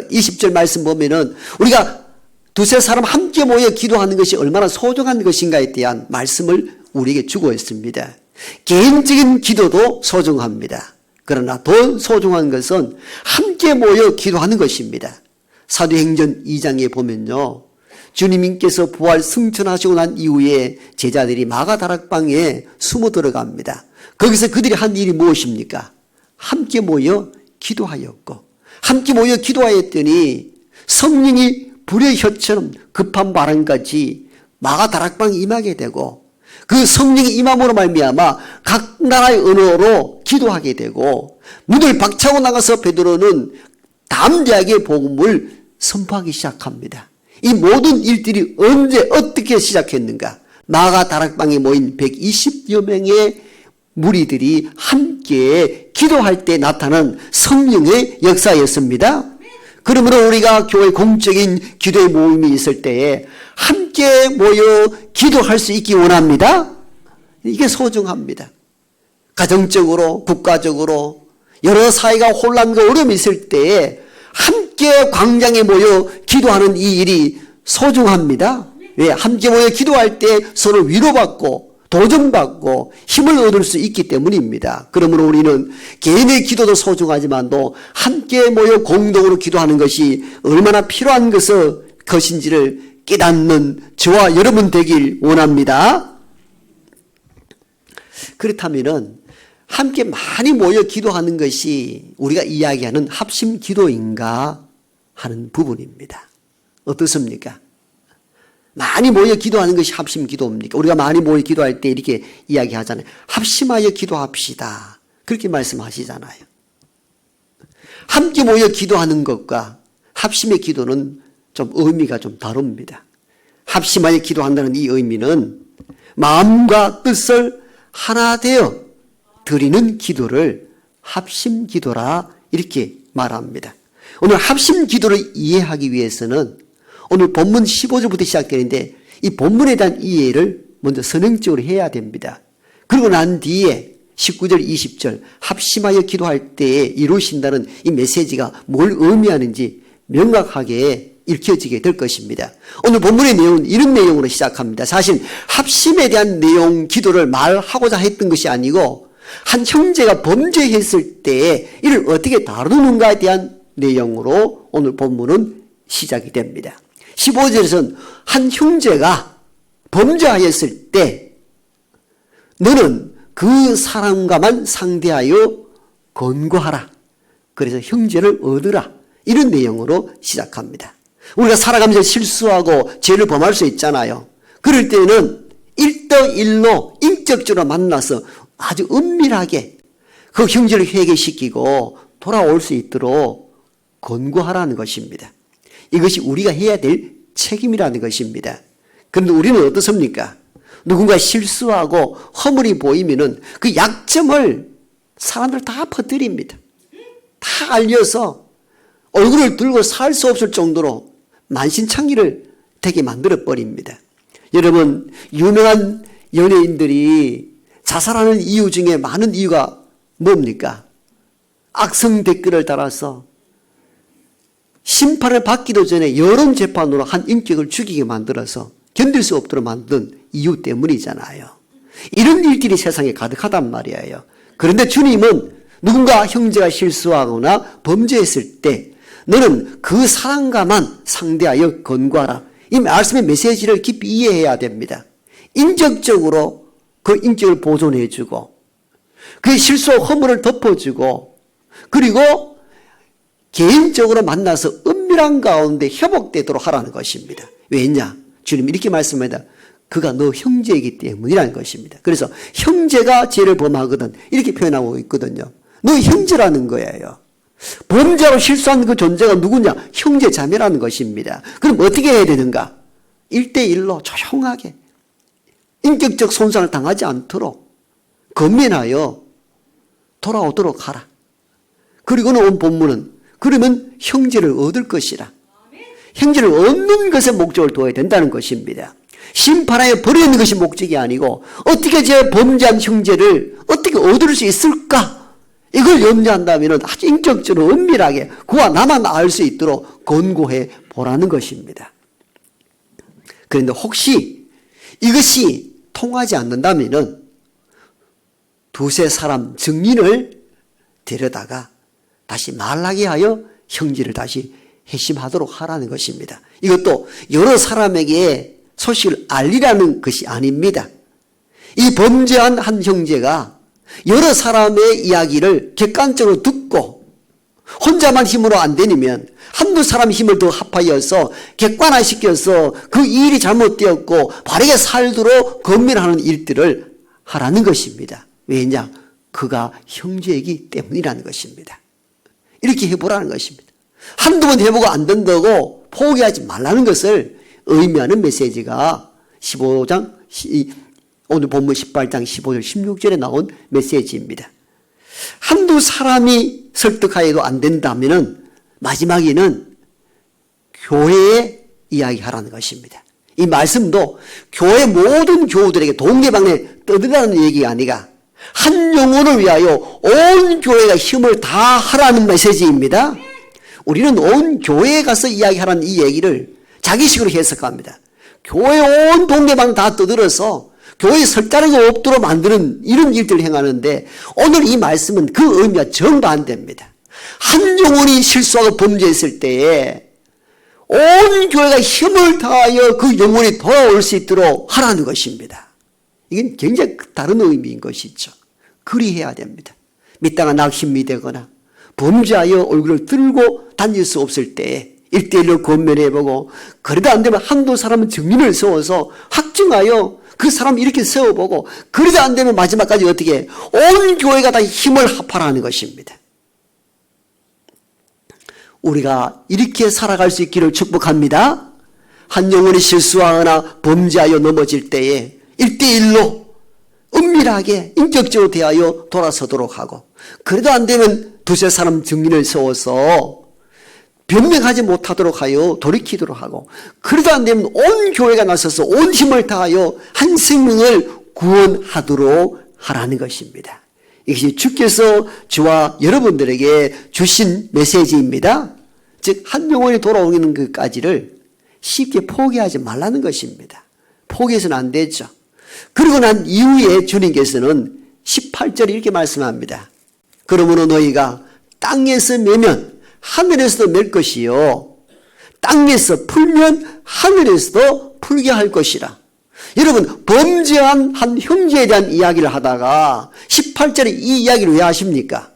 20절 말씀 보면은 우리가 두세 사람 함께 모여 기도하는 것이 얼마나 소중한 것인가에 대한 말씀을 우리에게 주고 있습니다. 개인적인 기도도 소중합니다. 그러나 더 소중한 것은 함께 모여 기도하는 것입니다. 사도행전 2장에 보면요. 주님께서 부활 승천하시고 난 이후에 제자들이 마가다락방에 숨어 들어갑니다. 거기서 그들이 한 일이 무엇입니까? 함께 모여 기도하였고 함께 모여 기도하였더니 성령이 불의 혀처럼 급한 바람같이 마가다락방에 임하게 되고 그 성령이 임함으로 말미암아 각 나라의 언어로 기도하게 되고 문을 박차고 나가서 베드로는 담대하게 복음을 선포하기 시작합니다. 이 모든 일들이 언제 어떻게 시작했는가? 마가다락방에 모인 120여 명의 무리들이 함께 기도할 때 나타난 성령의 역사였습니다. 그러므로 우리가 교회 공적인 기도의 모임이 있을 때에 함께 모여 기도할 수 있기 원합니다. 이게 소중합니다. 가정적으로, 국가적으로 여러 사회가 혼란과 어려움이 있을 때에 함께 광장에 모여 기도하는 이 일이 소중합니다. 왜? 함께 모여 기도할 때 서로 위로받고 도전받고 힘을 얻을 수 있기 때문입니다. 그러므로 우리는 개인의 기도도 소중하지만도 함께 모여 공동으로 기도하는 것이 얼마나 필요한 것인지를 깨닫는 저와 여러분 되길 원합니다. 그렇다면은 함께 많이 모여 기도하는 것이 우리가 이야기하는 합심 기도인가 하는 부분입니다. 어떻습니까? 많이 모여 기도하는 것이 합심 기도입니까? 우리가 많이 모여 기도할 때 이렇게 이야기하잖아요. 합심하여 기도합시다. 그렇게 말씀하시잖아요. 함께 모여 기도하는 것과 합심의 기도는 좀 의미가 좀 다릅니다. 합심하여 기도한다는 이 의미는 마음과 뜻을 하나 되어 드리는 기도를 합심 기도라 이렇게 말합니다. 오늘 합심 기도를 이해하기 위해서는 오늘 본문 15절부터 시작되는데 이 본문에 대한 이해를 먼저 선행적으로 해야 됩니다. 그리고 난 뒤에 19절, 20절 합심하여 기도할 때에 이루신다는 이 메시지가 뭘 의미하는지 명확하게 읽혀지게 될 것입니다. 오늘 본문의 내용은 이런 내용으로 시작합니다. 사실 합심에 대한 내용, 기도를 말하고자 했던 것이 아니고 한 형제가 범죄했을 때에 이를 어떻게 다루는가에 대한 내용으로 오늘 본문은 시작이 됩니다. 15절에서는 한 형제가 범죄하였을 때 너는 그 사람과만 상대하여 권고하라. 그래서 형제를 얻으라. 이런 내용으로 시작합니다. 우리가 살아가면서 실수하고 죄를 범할 수 있잖아요. 그럴 때는 1:1로 인격적으로 만나서 아주 은밀하게 그 형제를 회개시키고 돌아올 수 있도록 권고하라는 것입니다. 이것이 우리가 해야 될 책임이라는 것입니다. 그런데 우리는 어떻습니까? 누군가 실수하고 허물이 보이면은 그 약점을 사람들 다 퍼뜨립니다. 다 알려서 얼굴을 들고 살 수 없을 정도로 만신창이를 되게 만들어 버립니다. 여러분, 유명한 연예인들이 자살하는 이유 중에 많은 이유가 뭡니까? 악성 댓글을 달아서 심판을 받기도 전에 여론 재판으로 한 인격을 죽이게 만들어서 견딜 수 없도록 만든 이유 때문이잖아요. 이런 일들이 세상에 가득하단 말이에요. 그런데 주님은 누군가 형제가 실수하거나 범죄했을 때 너는 그 사람과만 상대하여 권고하라. 이 말씀의 메시지를 깊이 이해해야 됩니다. 인격적으로 그 인격을 보존해주고 그 실수와 허물을 덮어주고 그리고 개인적으로 만나서 은밀한 가운데 회복되도록 하라는 것입니다. 왜냐? 주님 이렇게 말씀합니다. 그가 너 형제이기 때문이라는 것입니다. 그래서 형제가 죄를 범하거든 이렇게 표현하고 있거든요. 너 형제라는 거예요. 범죄하고 실수한 그 존재가 누구냐? 형제 자매라는 것입니다. 그럼 어떻게 해야 되는가? 1:1로 조용하게 인격적 손상을 당하지 않도록 건면하여 돌아오도록 하라. 그리고는 온 본문은 그러면 형제를 얻을 것이라. 형제를 얻는 것에 목적을 둬야 된다는 것입니다. 심판하여 버리는 것이 목적이 아니고 어떻게 제 범죄한 형제를 어떻게 얻을 수 있을까? 이걸 염려한다면 아주 인격적으로 은밀하게 그와 나만 알 수 있도록 권고해 보라는 것입니다. 그런데 혹시 이것이 통하지 않는다면 두세 사람 증인을 데려다가 다시 말하게 하여 형제를 다시 회심하도록 하라는 것입니다. 이것도 여러 사람에게 소식을 알리라는 것이 아닙니다. 이 범죄한 한 형제가 여러 사람의 이야기를 객관적으로 듣고 혼자만 힘으로 안 되면 한두 사람 힘을 더 합하여서 객관화시켜서 그 일이 잘못되었고 바르게 살도록 건면하는 일들을 하라는 것입니다. 왜냐? 그가 형제이기 때문이라는 것입니다. 이렇게 해보라는 것입니다. 한두 번 해보고 안 된다고 포기하지 말라는 것을 의미하는 메시지가 15장, 오늘 본문 18장 15절 16절에 나온 메시지입니다. 한두 사람이 설득하여도 안 된다면 마지막에는 교회에 이야기하라는 것입니다. 이 말씀도 교회 모든 교우들에게 동네방네 떠들라는 얘기가 아니라 한 영혼을 위하여 온 교회가 힘을 다하라는 메시지입니다. 우리는 온 교회에 가서 이야기하라는 이 얘기를 자기식으로 해석합니다. 교회 온 동네방 다 떠들어서 교회에 설 자리가 없도록 만드는 이런 일들을 행하는데 오늘 이 말씀은 그 의미와 정반대입니다. 한 영혼이 실수하고 범죄했을 때에 온 교회가 힘을 다하여 그 영혼이 돌아올 수 있도록 하라는 것입니다. 이건 굉장히 다른 의미인 것이죠. 그리해야 됩니다. 믿다가 낙심이 되거나 범죄하여 얼굴을 들고 다닐 수 없을 때에 1대1로 권면해보고 그러다 안 되면 한두 사람은 증인을 세워서 확증하여 그 사람 이렇게 세워보고 그러다 안 되면 마지막까지 어떻게 온 교회가 다 힘을 합하라는 것입니다. 우리가 이렇게 살아갈 수 있기를 축복합니다. 한 영혼이 실수하거나 범죄하여 넘어질 때에 1대1로 은밀하게 인격적으로 대하여 돌아서도록 하고 그래도 안 되면 두세 사람 증인을 세워서 변명하지 못하도록 하여 돌이키도록 하고 그래도 안 되면 온 교회가 나서서 온 힘을 다하여 한 생명을 구원하도록 하라는 것입니다. 이것이 주께서 저와 여러분들에게 주신 메시지입니다. 즉 한 영혼이 돌아오는 것까지를 쉽게 포기하지 말라는 것입니다. 포기해서는 안 되죠. 그러고 난 이후에 주님께서는 18절에 이렇게 말씀합니다. 그러므로 너희가 땅에서 매면 하늘에서도 맬 것이요 땅에서 풀면 하늘에서도 풀게 할 것이라. 여러분 범죄한 한 형제에 대한 이야기를 하다가 18절에 이 이야기를 왜 하십니까?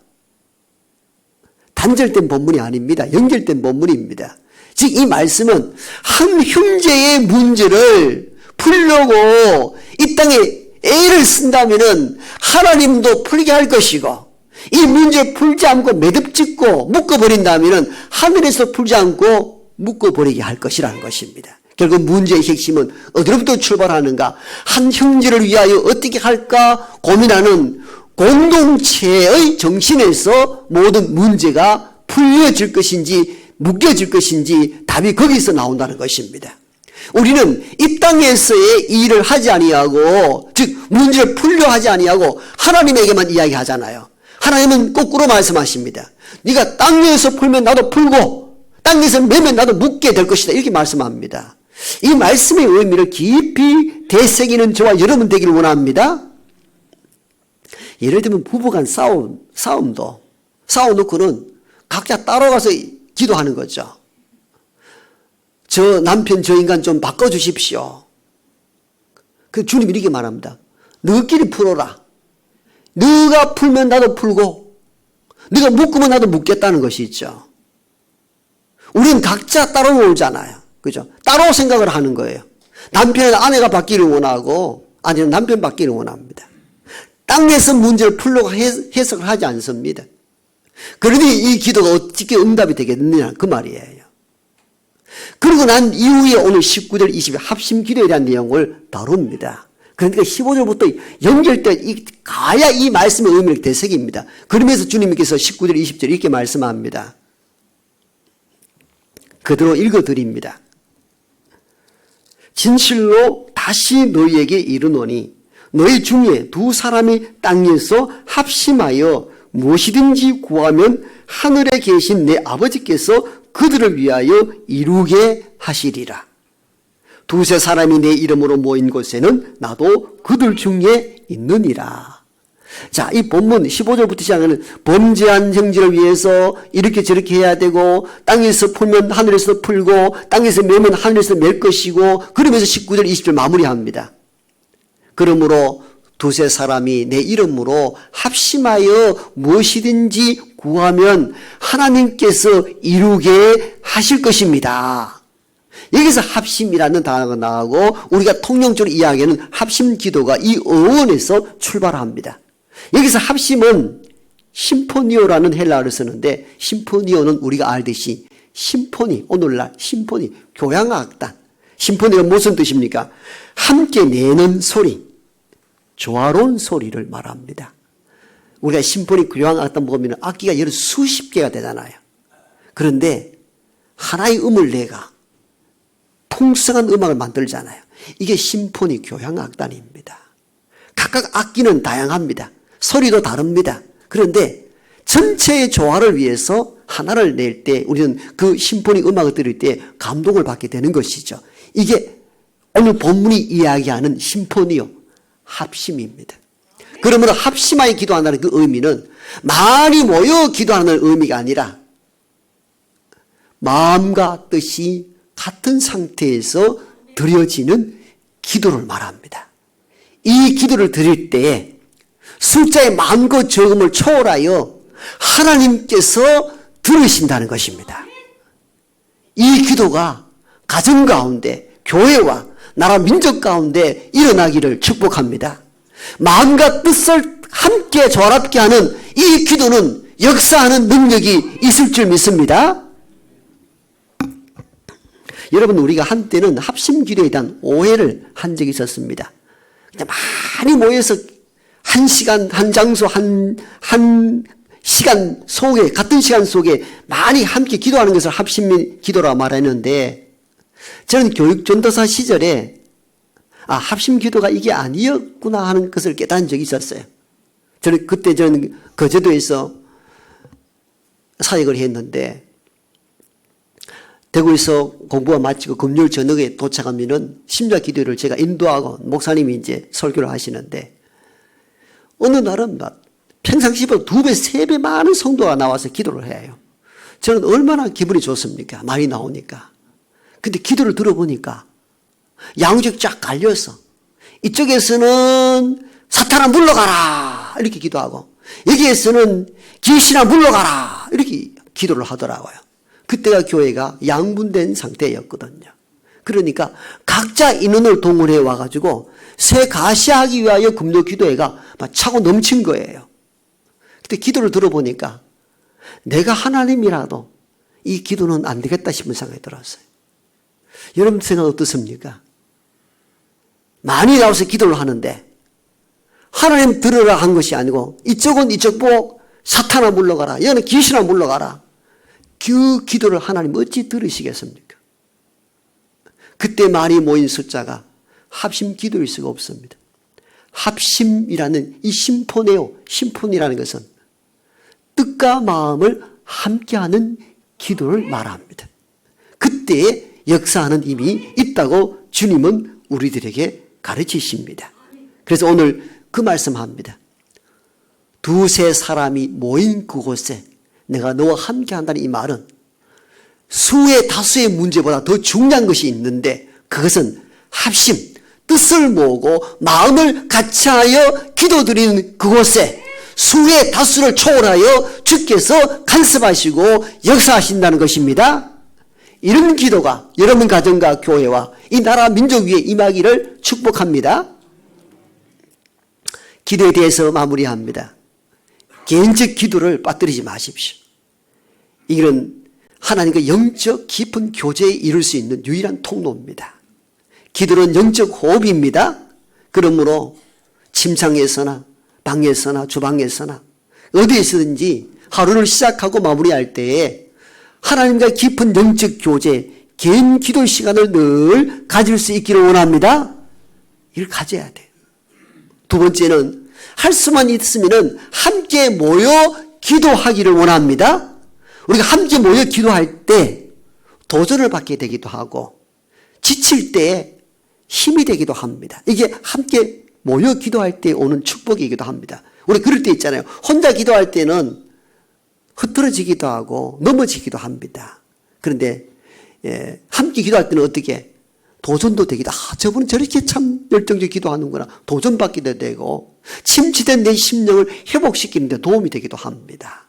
단절된 본문이 아닙니다. 연결된 본문입니다. 즉 이 말씀은 한 형제의 문제를 풀려고 이 땅에 애를 쓴다면은 하나님도 풀게 할 것이고 이 문제를 풀지 않고 매듭짓고 묶어버린다면은 하늘에서 풀지 않고 묶어버리게 할 것이라는 것입니다. 결국 문제의 핵심은 어디로부터 출발하는가? 한 형제를 위하여 어떻게 할까 고민하는 공동체의 정신에서 모든 문제가 풀려질 것인지 묶여질 것인지 답이 거기서 나온다는 것입니다. 우리는 이 땅에서의 일을 하지 아니하고 즉 문제를 풀려 하지 아니하고 하나님에게만 이야기하잖아요. 하나님은 거꾸로 말씀하십니다. 네가 땅에서 풀면 나도 풀고 땅에서 매면 나도 묶게 될 것이다 이렇게 말씀합니다. 이 말씀의 의미를 깊이 되새기는 저와 여러분 되기를 원합니다. 예를 들면 부부간 싸움도 싸워놓고는 각자 따로 가서 기도하는 거죠. 저 남편 저 인간 좀 바꿔주십시오. 그 주님이 이렇게 말합니다. 너희끼리 풀어라. 너가 풀면 나도 풀고 너가 묶으면 나도 묶겠다는 것이 있죠. 우리는 각자 따로 놀잖아요. 그죠? 따로 생각을 하는 거예요. 남편은 아내가 받기를 원하고 아내는 남편 받기를 원합니다. 땅에서 문제를 풀려고 해석을 하지 않습니다. 그러니 이 기도가 어떻게 응답이 되겠느냐 그 말이에요. 그리고 난 이후에 오늘 19절 20절 합심 기도에 대한 내용을 다룹니다. 그러니까 15절부터 연결돼 가야 이 말씀의 의미를 되새깁니다. 그러면서 주님께서 19절 20절 이렇게 말씀합니다. 그대로 읽어드립니다. 진실로 다시 너희에게 이르노니 너희 중에 두 사람이 땅에서 합심하여 무엇이든지 구하면 하늘에 계신 내 아버지께서 그들을 위하여 이루게 하시리라. 두세 사람이 내 이름으로 모인 곳에는 나도 그들 중에 있느니라. 자, 이 본문 15절부터 시작하는 범죄한 형제를 위해서 이렇게 저렇게 해야 되고 땅에서 풀면 하늘에서 풀고 땅에서 매면 하늘에서 맬 것이고 그러면서 19절 20절 마무리합니다. 그러므로 두세 사람이 내 이름으로 합심하여 무엇이든지 구하면 하나님께서 이루게 하실 것입니다. 여기서 합심이라는 단어가 나오고 우리가 통용적으로 이야기하는 합심 기도가 이 어원에서 출발합니다. 여기서 합심은 심포니오라는 헬라어를 쓰는데 심포니오는 우리가 알듯이 심포니, 오늘날 심포니, 교향악단. 심포니가 무슨 뜻입니까? 함께 내는 소리, 조화로운 소리를 말합니다. 우리가 심포니 교향악단 보면 악기가 여러 수십 개가 되잖아요. 그런데 하나의 음을 내가 풍성한 음악을 만들잖아요. 이게 심포니 교향악단입니다. 각각 악기는 다양합니다. 소리도 다릅니다. 그런데 전체의 조화를 위해서 하나를 낼 때 우리는 그 심포니 음악을 들을 때 감동을 받게 되는 것이죠. 이게 오늘 본문이 이야기하는 심포니요, 합심입니다. 그러므로 합심하여 기도한다는 그 의미는 많이 모여 기도하는 의미가 아니라 마음과 뜻이 같은 상태에서 드려지는 기도를 말합니다. 이 기도를 드릴 때에 숫자의 많고 적음을 초월하여 하나님께서 들으신다는 것입니다. 이 기도가 가정 가운데, 교회와 나라 민족 가운데 일어나기를 축복합니다. 마음과 뜻을 함께 조합게 하는 이 기도는 역사하는 능력이 있을 줄 믿습니다. 여러분, 우리가 한때는 합심기도에 대한 오해를 한 적이 있었습니다. 그냥 많이 모여서 한 시간, 한 장소, 한 시간 속에, 같은 시간 속에 많이 함께 기도하는 것을 합심기도라고 말했는데, 저는 교육전도사 시절에 합심기도가 이게 아니었구나 하는 것을 깨달은 적이 있었어요. 저는 거제도에서 사역을 했는데, 대구에서 공부가 마치고 금요일 저녁에 도착하면은 심야 기도를 제가 인도하고 목사님이 이제 설교를 하시는데, 어느 날은 평상시보다 2배, 3배 많은 성도가 나와서 기도를 해요. 저는 얼마나 기분이 좋습니까? 많이 나오니까. 근데 기도를 들어보니까 양쪽 쫙 갈려서 이쪽에서는 사탄아 물러가라 이렇게 기도하고, 여기에서는 귀신아 물러가라 이렇게 기도를 하더라고요. 그때가 교회가 양분된 상태였거든요. 그러니까 각자 인원을 동원해 와가지고 새 가시하기 위하여 금요 기도회가 막 차고 넘친 거예요. 그때 기도를 들어보니까 내가 하나님이라도 이 기도는 안 되겠다 싶은 생각이 들었어요. 여러분 생각 어떻습니까? 많이 나와서 기도를 하는데 하나님 들으라 한 것이 아니고 이쪽은 이쪽 보고 사탄아 물러가라, 여기는 귀신아 물러가라. 그 기도를 하나님 어찌 들으시겠습니까? 그때 많이 모인 숫자가 합심 기도일 수가 없습니다. 합심이라는 이 심포니라는 것은 뜻과 마음을 함께하는 기도를 말합니다. 그때 역사하는 힘이 있다고 주님은 우리들에게 가르치십니다. 그래서 오늘 그 말씀합니다. 2-3 사람이 모인 그곳에 내가 너와 함께 한다는 이 말은 수의 다수의 문제보다 더 중요한 것이 있는데, 그것은 합심, 뜻을 모으고 마음을 같이하여 기도드리는 그곳에 수의 다수를 초월하여 주께서 간섭하시고 역사하신다는 것입니다. 이런 기도가 여러분 가정과 교회와 이 나라 민족 위에 임하기를 축복합니다. 기도에 대해서 마무리합니다. 개인적 기도를 빠뜨리지 마십시오. 이건 하나님과 영적 깊은 교제에 이룰 수 있는 유일한 통로입니다. 기도는 영적 호흡입니다. 그러므로 침상에서나 방에서나 주방에서나 어디에서든지 하루를 시작하고 마무리할 때에 하나님과 깊은 영적 교제, 개인 기도 시간을 늘 가질 수 있기를 원합니다. 이걸 가져야 돼요. 2번째는 할 수만 있으면 함께 모여 기도하기를 원합니다. 우리가 함께 모여 기도할 때 도전을 받게 되기도 하고 지칠 때 힘이 되기도 합니다. 이게 함께 모여 기도할 때 오는 축복이기도 합니다. 우리 그럴 때 있잖아요. 혼자 기도할 때는 흐트러지기도 하고 넘어지기도 합니다. 그런데 함께 기도할 때는 어떻게 도전도 되기도, 저분은 저렇게 참 열정적으로 기도하는구나, 도전받기도 되고 침체된 내 심령을 회복시키는 데 도움이 되기도 합니다.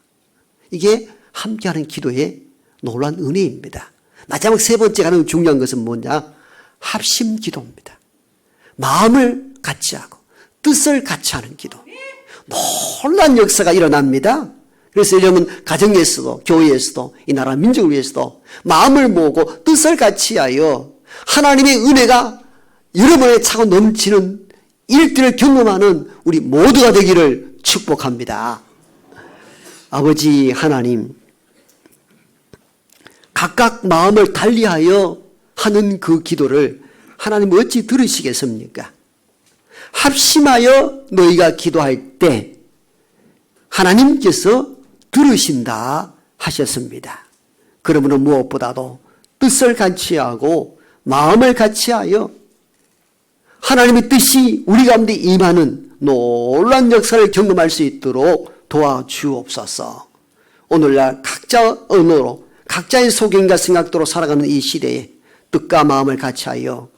이게 함께하는 기도의 놀라운 은혜입니다. 마지막 3번째 가장 중요한 것은 뭐냐? 합심 기도입니다. 마음을 같이 하고 뜻을 같이 하는 기도. 놀라운 역사가 일어납니다. 그래서 여러분 가정에서도 교회에서도 이 나라 민족을 위해서도 마음을 모으고 뜻을 같이 하여 하나님의 은혜가 여러분의 차고 넘치는 일들을 경험하는 우리 모두가 되기를 축복합니다. 아버지 하나님, 각각 마음을 달리하여 하는 그 기도를 하나님 어찌 들으시겠습니까? 합심하여 너희가 기도할 때 하나님께서 들으신다 하셨습니다. 그러므로 무엇보다도 뜻을 같이하고 마음을 같이하여 하나님의 뜻이 우리 가운데 임하는 놀라운 역사를 경험할 수 있도록 도와주옵소서. 오늘날 각자 언어로 각자의 소견과 생각대로 살아가는 이 시대에 뜻과 마음을 같이하여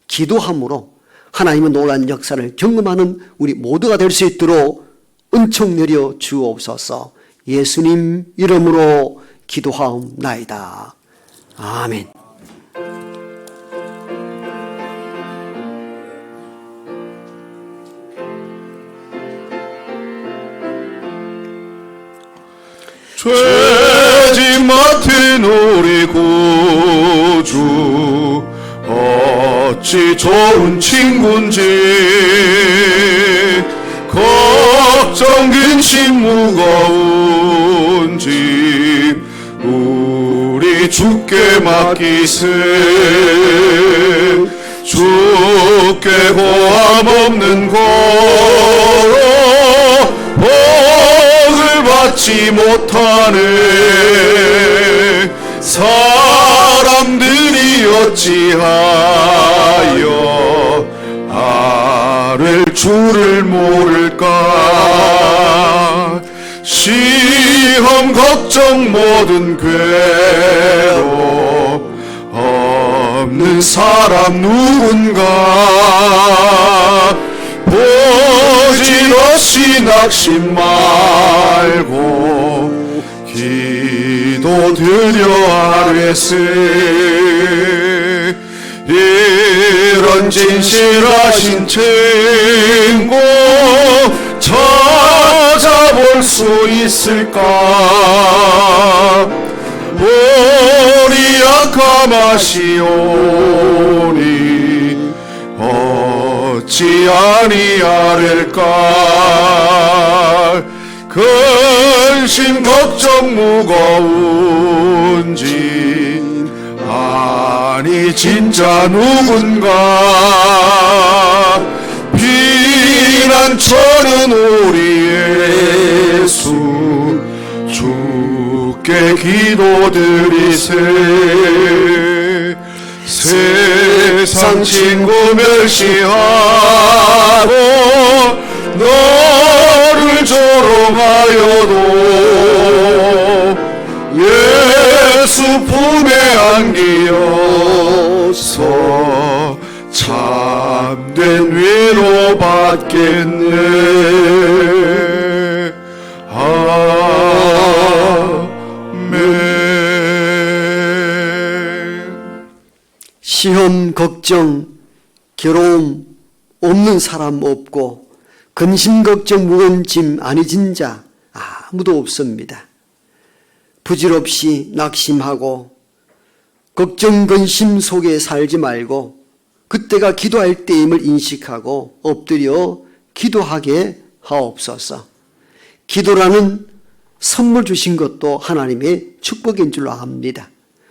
기도함으로 하나님의 놀라운 역사를 경험하는 우리 모두가 될 수 있도록 은총 내려 주옵소서. 예수님 이름으로 기도하옵나이다. 아멘. 죄짐 맡은 우리 구주 어찌 좋은 친구인지 걱정 근심 무거운 짐 우리 주께 맡기세 주께 고함 없는 고로 복을 받지 못하네 사람들이 어찌하여 아를 주를 모를까 시험 걱정 모든 괴로움 없는 사람 누군가 보질없이 낙심 말고 기도 드려 아뢰세 이런 진실하신 친구 찾아볼 수 있을까 우리 약함 아시오니 어찌 아니하릴까 근심 걱정 무거운 짐 아니 진짜 누군가 피난처는 우리 예수 주께 기도드리세 세상 친구 멸시하고 너를 조롱하여도 예수 품에 안기어서 참된 위로 받겠네 아멘. 시험, 걱정, 괴로움 없는 사람 없고 근심, 걱정, 무거운 짐 아니 진 자 아무도 없습니다. 부질없이 낙심하고 걱정, 근심 속에 살지 말고 그때가 기도할 때임을 인식하고 엎드려 기도하게 하옵소서. 기도라는 선물 주신 것도 하나님의 축복인 줄로 압니다.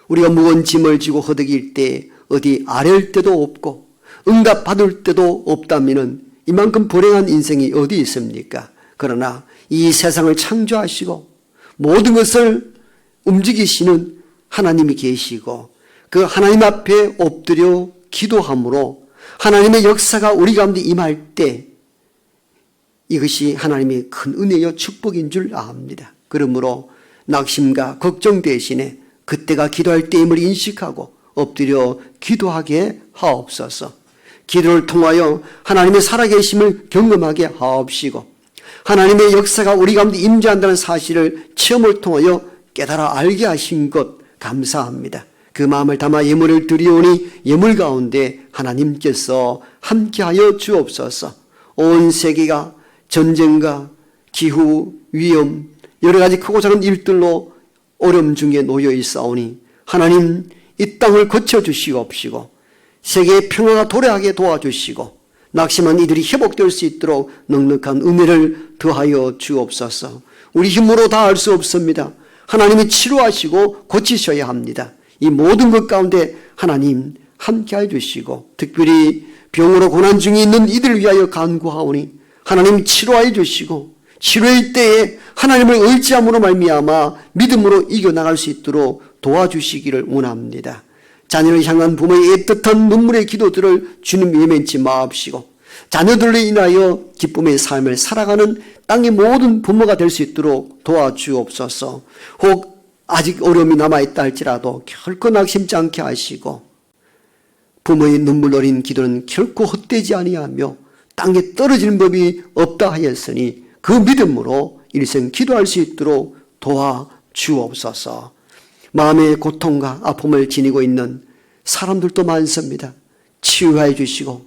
우리가 무거운 짐을 지고 허덕일 때 어디 아랠 데도 없고 응답 받을 데도 없다면 이만큼 불행한 인생이 어디 있습니까? 그러나 이 세상을 창조하시고 모든 것을 움직이시는 하나님이 계시고 그 하나님 앞에 엎드려 기도함으로 하나님의 역사가 우리 가운데 임할 때 이것이 하나님의 큰 은혜요 축복인 줄 압니다. 그러므로 낙심과 걱정 대신에 그때가 기도할 때임을 인식하고 엎드려 기도하게 하옵소서. 기도를 통하여 하나님의 살아계심을 경험하게 하옵시고 하나님의 역사가 우리 가운데 임재한다는 사실을 체험을 통하여 깨달아 알게 하신 것 감사합니다. 그 마음을 담아 예물을 드리오니 예물 가운데 하나님께서 함께하여 주옵소서. 온 세계가 전쟁과 기후, 위험, 여러 가지 크고 작은 일들로 어려움 중에 놓여 있사오니 하나님 이 땅을 고쳐주시옵시고 세계의 평화가 도래하게 도와주시고 낙심한 이들이 회복될 수 있도록 넉넉한 은혜를 더하여 주옵소서. 우리 힘으로 다 할 수 없습니다. 하나님이 치료하시고 고치셔야 합니다. 이 모든 것 가운데 하나님 함께해 주시고 특별히 병으로 고난 중에 있는 이들을 위하여 간구하오니 하나님 치료해 주시고 치료의 때에 하나님을 의지함으로 말미암아 믿음으로 이겨나갈 수 있도록 도와주시기를 원합니다. 자녀를 향한 부모의 애틋한 눈물의 기도들을 주님 외면치 마옵시고 자녀들로 인하여 기쁨의 삶을 살아가는 땅의 모든 부모가 될 수 있도록 도와주옵소서. 혹 아직 어려움이 남아있다 할지라도 결코 낙심치 않게 하시고 부모의 눈물 어린 기도는 결코 헛되지 아니하며 땅에 떨어지는 법이 없다 하였으니 그 믿음으로 일생 기도할 수 있도록 도와주옵소서. 마음의 고통과 아픔을 지니고 있는 사람들도 많습니다. 치유해 주시고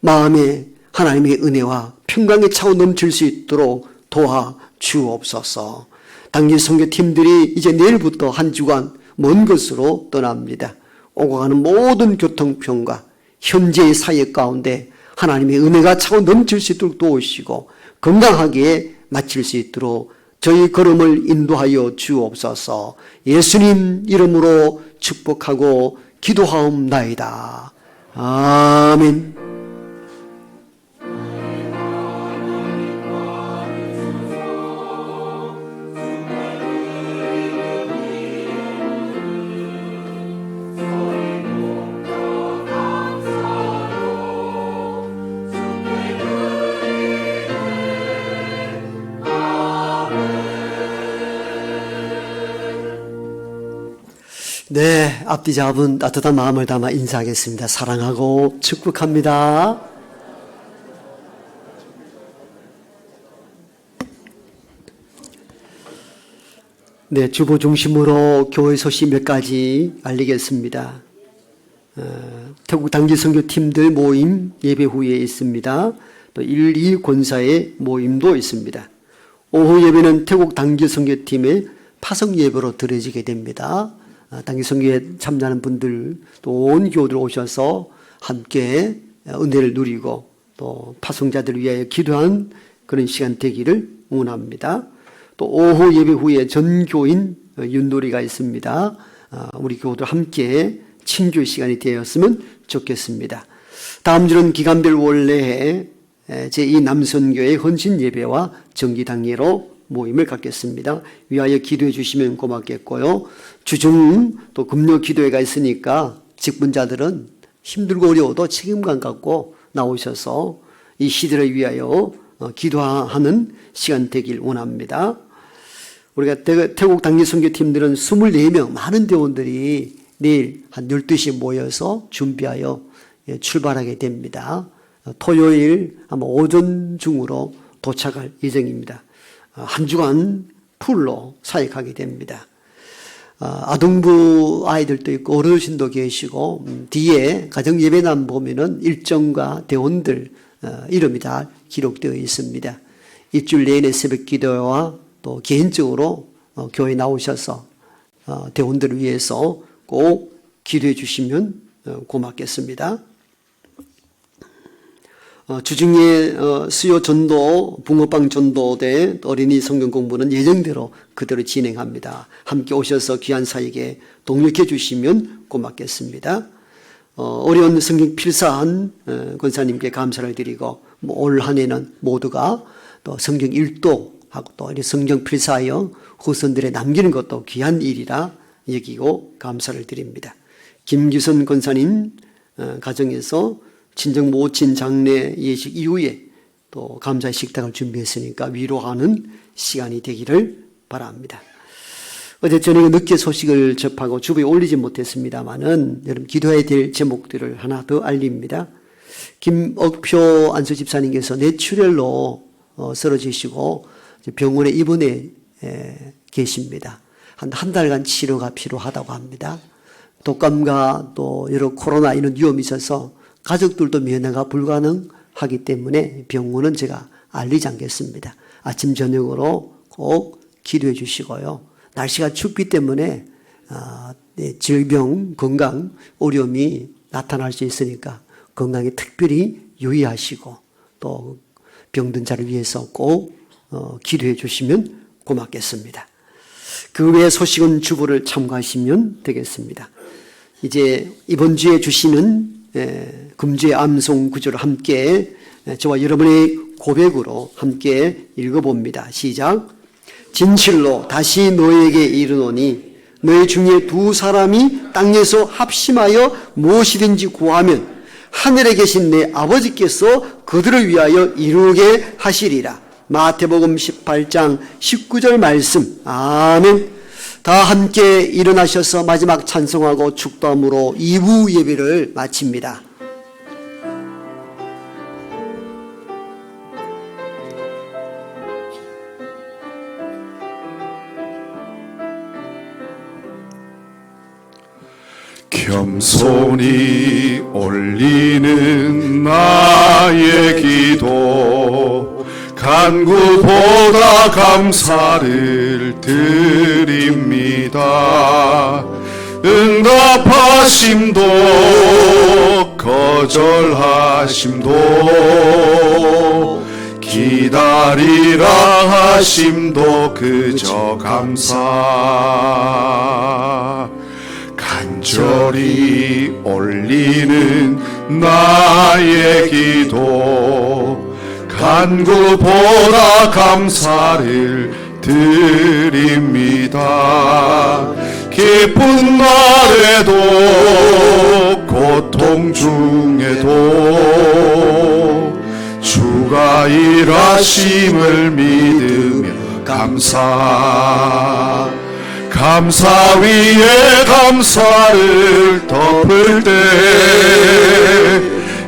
마음에 하나님의 은혜와 평강의 차고 넘칠 수 있도록 도와주옵소서. 당길 선교팀들이 이제 내일부터 한 주간 먼 곳으로 떠납니다. 오고 가는 모든 교통편과 현재의 사역 가운데 하나님의 은혜가 차고 넘칠 수 있도록 도우시고 건강하게 마칠 수 있도록 저희 걸음을 인도하여 주옵소서. 예수님 이름으로 축복하고 기도하옵나이다. 아멘. 네, 앞뒤 잡은 따뜻한 마음을 담아 인사하겠습니다. 사랑하고 축복합니다. 네, 주보 중심으로 교회 소식 몇 가지 알리겠습니다. 태국 단기 선교팀들 모임 예배 후에 있습니다. 또 1, 2 권사의 모임도 있습니다. 오후 예배는 태국 단기 선교팀의 파송 예배로 드려지게 됩니다. 단기 선교에 참여하는 분들 또 온 교우들 오셔서 함께 은혜를 누리고 또 파송자들을 위하여 기도한 그런 시간 되기를 원합니다. 또 오후 예배 후에 전교인 윷놀이가 있습니다. 우리 교우들 함께 친교 시간이 되었으면 좋겠습니다. 다음 주는 기간별 원래에 제2 남선교회 헌신 예배와 정기당회로 모임을 갖겠습니다. 위하여 기도해 주시면 고맙겠고요. 주중 또 금요 기도회가 있으니까 직분자들은 힘들고 어려워도 책임감 갖고 나오셔서 이 시대를 위하여 기도하는 시간 되길 원합니다. 우리가 태국 단기 선교팀들은 24명 많은 대원들이 내일 한 12시에 모여서 준비하여 출발하게 됩니다. 토요일 아마 오전 중으로 도착할 예정입니다. 한 주간 풀로 사역하게 됩니다. 아동부 아이들도 있고 어르신도 계시고 뒤에 가정예배단 보면은 일정과 대원들 이름이 다 기록되어 있습니다. 일주일 내내 새벽 기도와 또 개인적으로 교회에 나오셔서 대원들을 위해서 꼭 기도해 주시면 고맙겠습니다. 주중에 수요 전도, 붕어빵 전도대 어린이 성경 공부는 예정대로 그대로 진행합니다. 함께 오셔서 귀한 사역에 동력해 주시면 고맙겠습니다. 어려운 성경 필사한 권사님께 감사를 드리고 올 한 해는 모두가 또 성경 일독하고 또 성경 필사하여 후손들에 남기는 것도 귀한 일이라 여기고 감사를 드립니다. 김규선 권사님 가정에서 친정 모친 장례 예식 이후에 또 감사의 식탁을 준비했으니까 위로하는 시간이 되기를 바랍니다. 어제 저녁에 늦게 소식을 접하고 주부에 올리지 못했습니다만은 여러분 기도해야 될 제목들을 하나 더 알립니다. 김억표 안수집사님께서 뇌출혈로 쓰러지시고 병원에 입원해 계십니다. 한 달간 치료가 필요하다고 합니다. 독감과 또 여러 코로나 이런 위험이 있어서 가족들도 면회가 불가능하기 때문에 병원은 제가 알리지 않겠습니다. 아침 저녁으로 꼭 기도해 주시고요. 날씨가 춥기 때문에 질병, 건강, 어려움이 나타날 수 있으니까 건강에 특별히 유의하시고 또 병든 자를 위해서 꼭 기도해 주시면 고맙겠습니다. 그 외의 소식은 주보를 참고하시면 되겠습니다. 이제 이번 주에 주시는 금주의 암송 구절을 함께 저와 여러분의 고백으로 함께 읽어봅니다. 시작. 진실로 다시 너에게 이르노니 너희 중에 두 사람이 땅에서 합심하여 무엇이든지 구하면 하늘에 계신 내 아버지께서 그들을 위하여 이루게 하시리라. 마태복음 18장 19절 말씀. 아멘. 다 함께 일어나셔서 마지막 찬송하고 축도함으로 2부 예배를 마칩니다. 겸손히 올리는 나의 기도 간구보다 감사를 드립니다. 응답하심도 거절하심도 기다리라 하심도 그저 감사. 간절히 올리는 나의 기도 간구보다 감사를 드립니다. 기쁜 날에도 고통 중에도 주가 일하심을 믿으며 감사. 감사 위에 감사를 덮을 때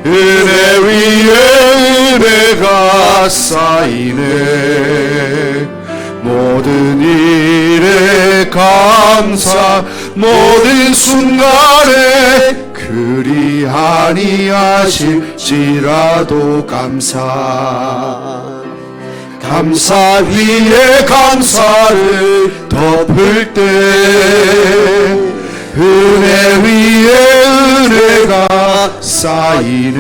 은혜 위에 은혜가 쌓이네. 모든 일에 감사 모든 순간에 그리 아니하실지라도 감사. 감사 위에 감사를 덮을 때 은혜 위에 은혜가 쌓이네.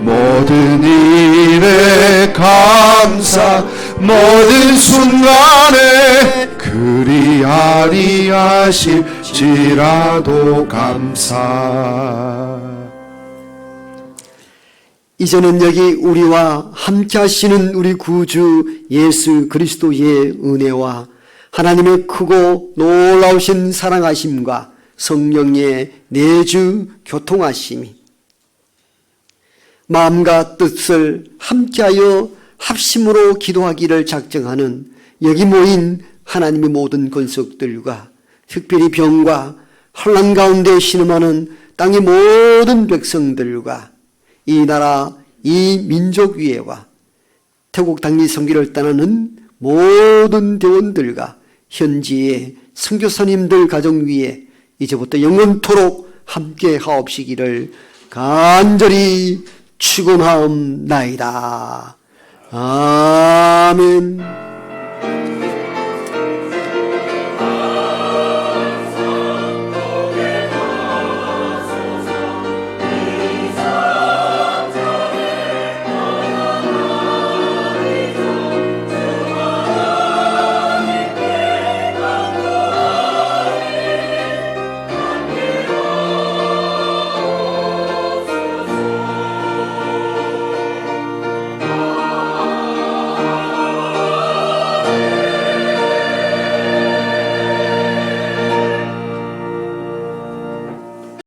모든 일에 감사 모든 순간에 그리 아니하실지라도 감사. 이제는 여기 우리와 함께 하시는 우리 구주 예수 그리스도의 은혜와 하나님의 크고 놀라우신 사랑하심과 성령의 내주 교통하심이 마음과 뜻을 함께하여 합심으로 기도하기를 작정하는 여기 모인 하나님의 모든 권속들과 특별히 병과 혼란 가운데 신음하는 땅의 모든 백성들과 이 나라 이 민족 위에와 태국 당리 선교를 떠나는 모든 대원들과 현지의 선교사님들 가정 위에 이제부터 영원토록 함께 하옵시기를 간절히 축원하옵나이다. 아멘.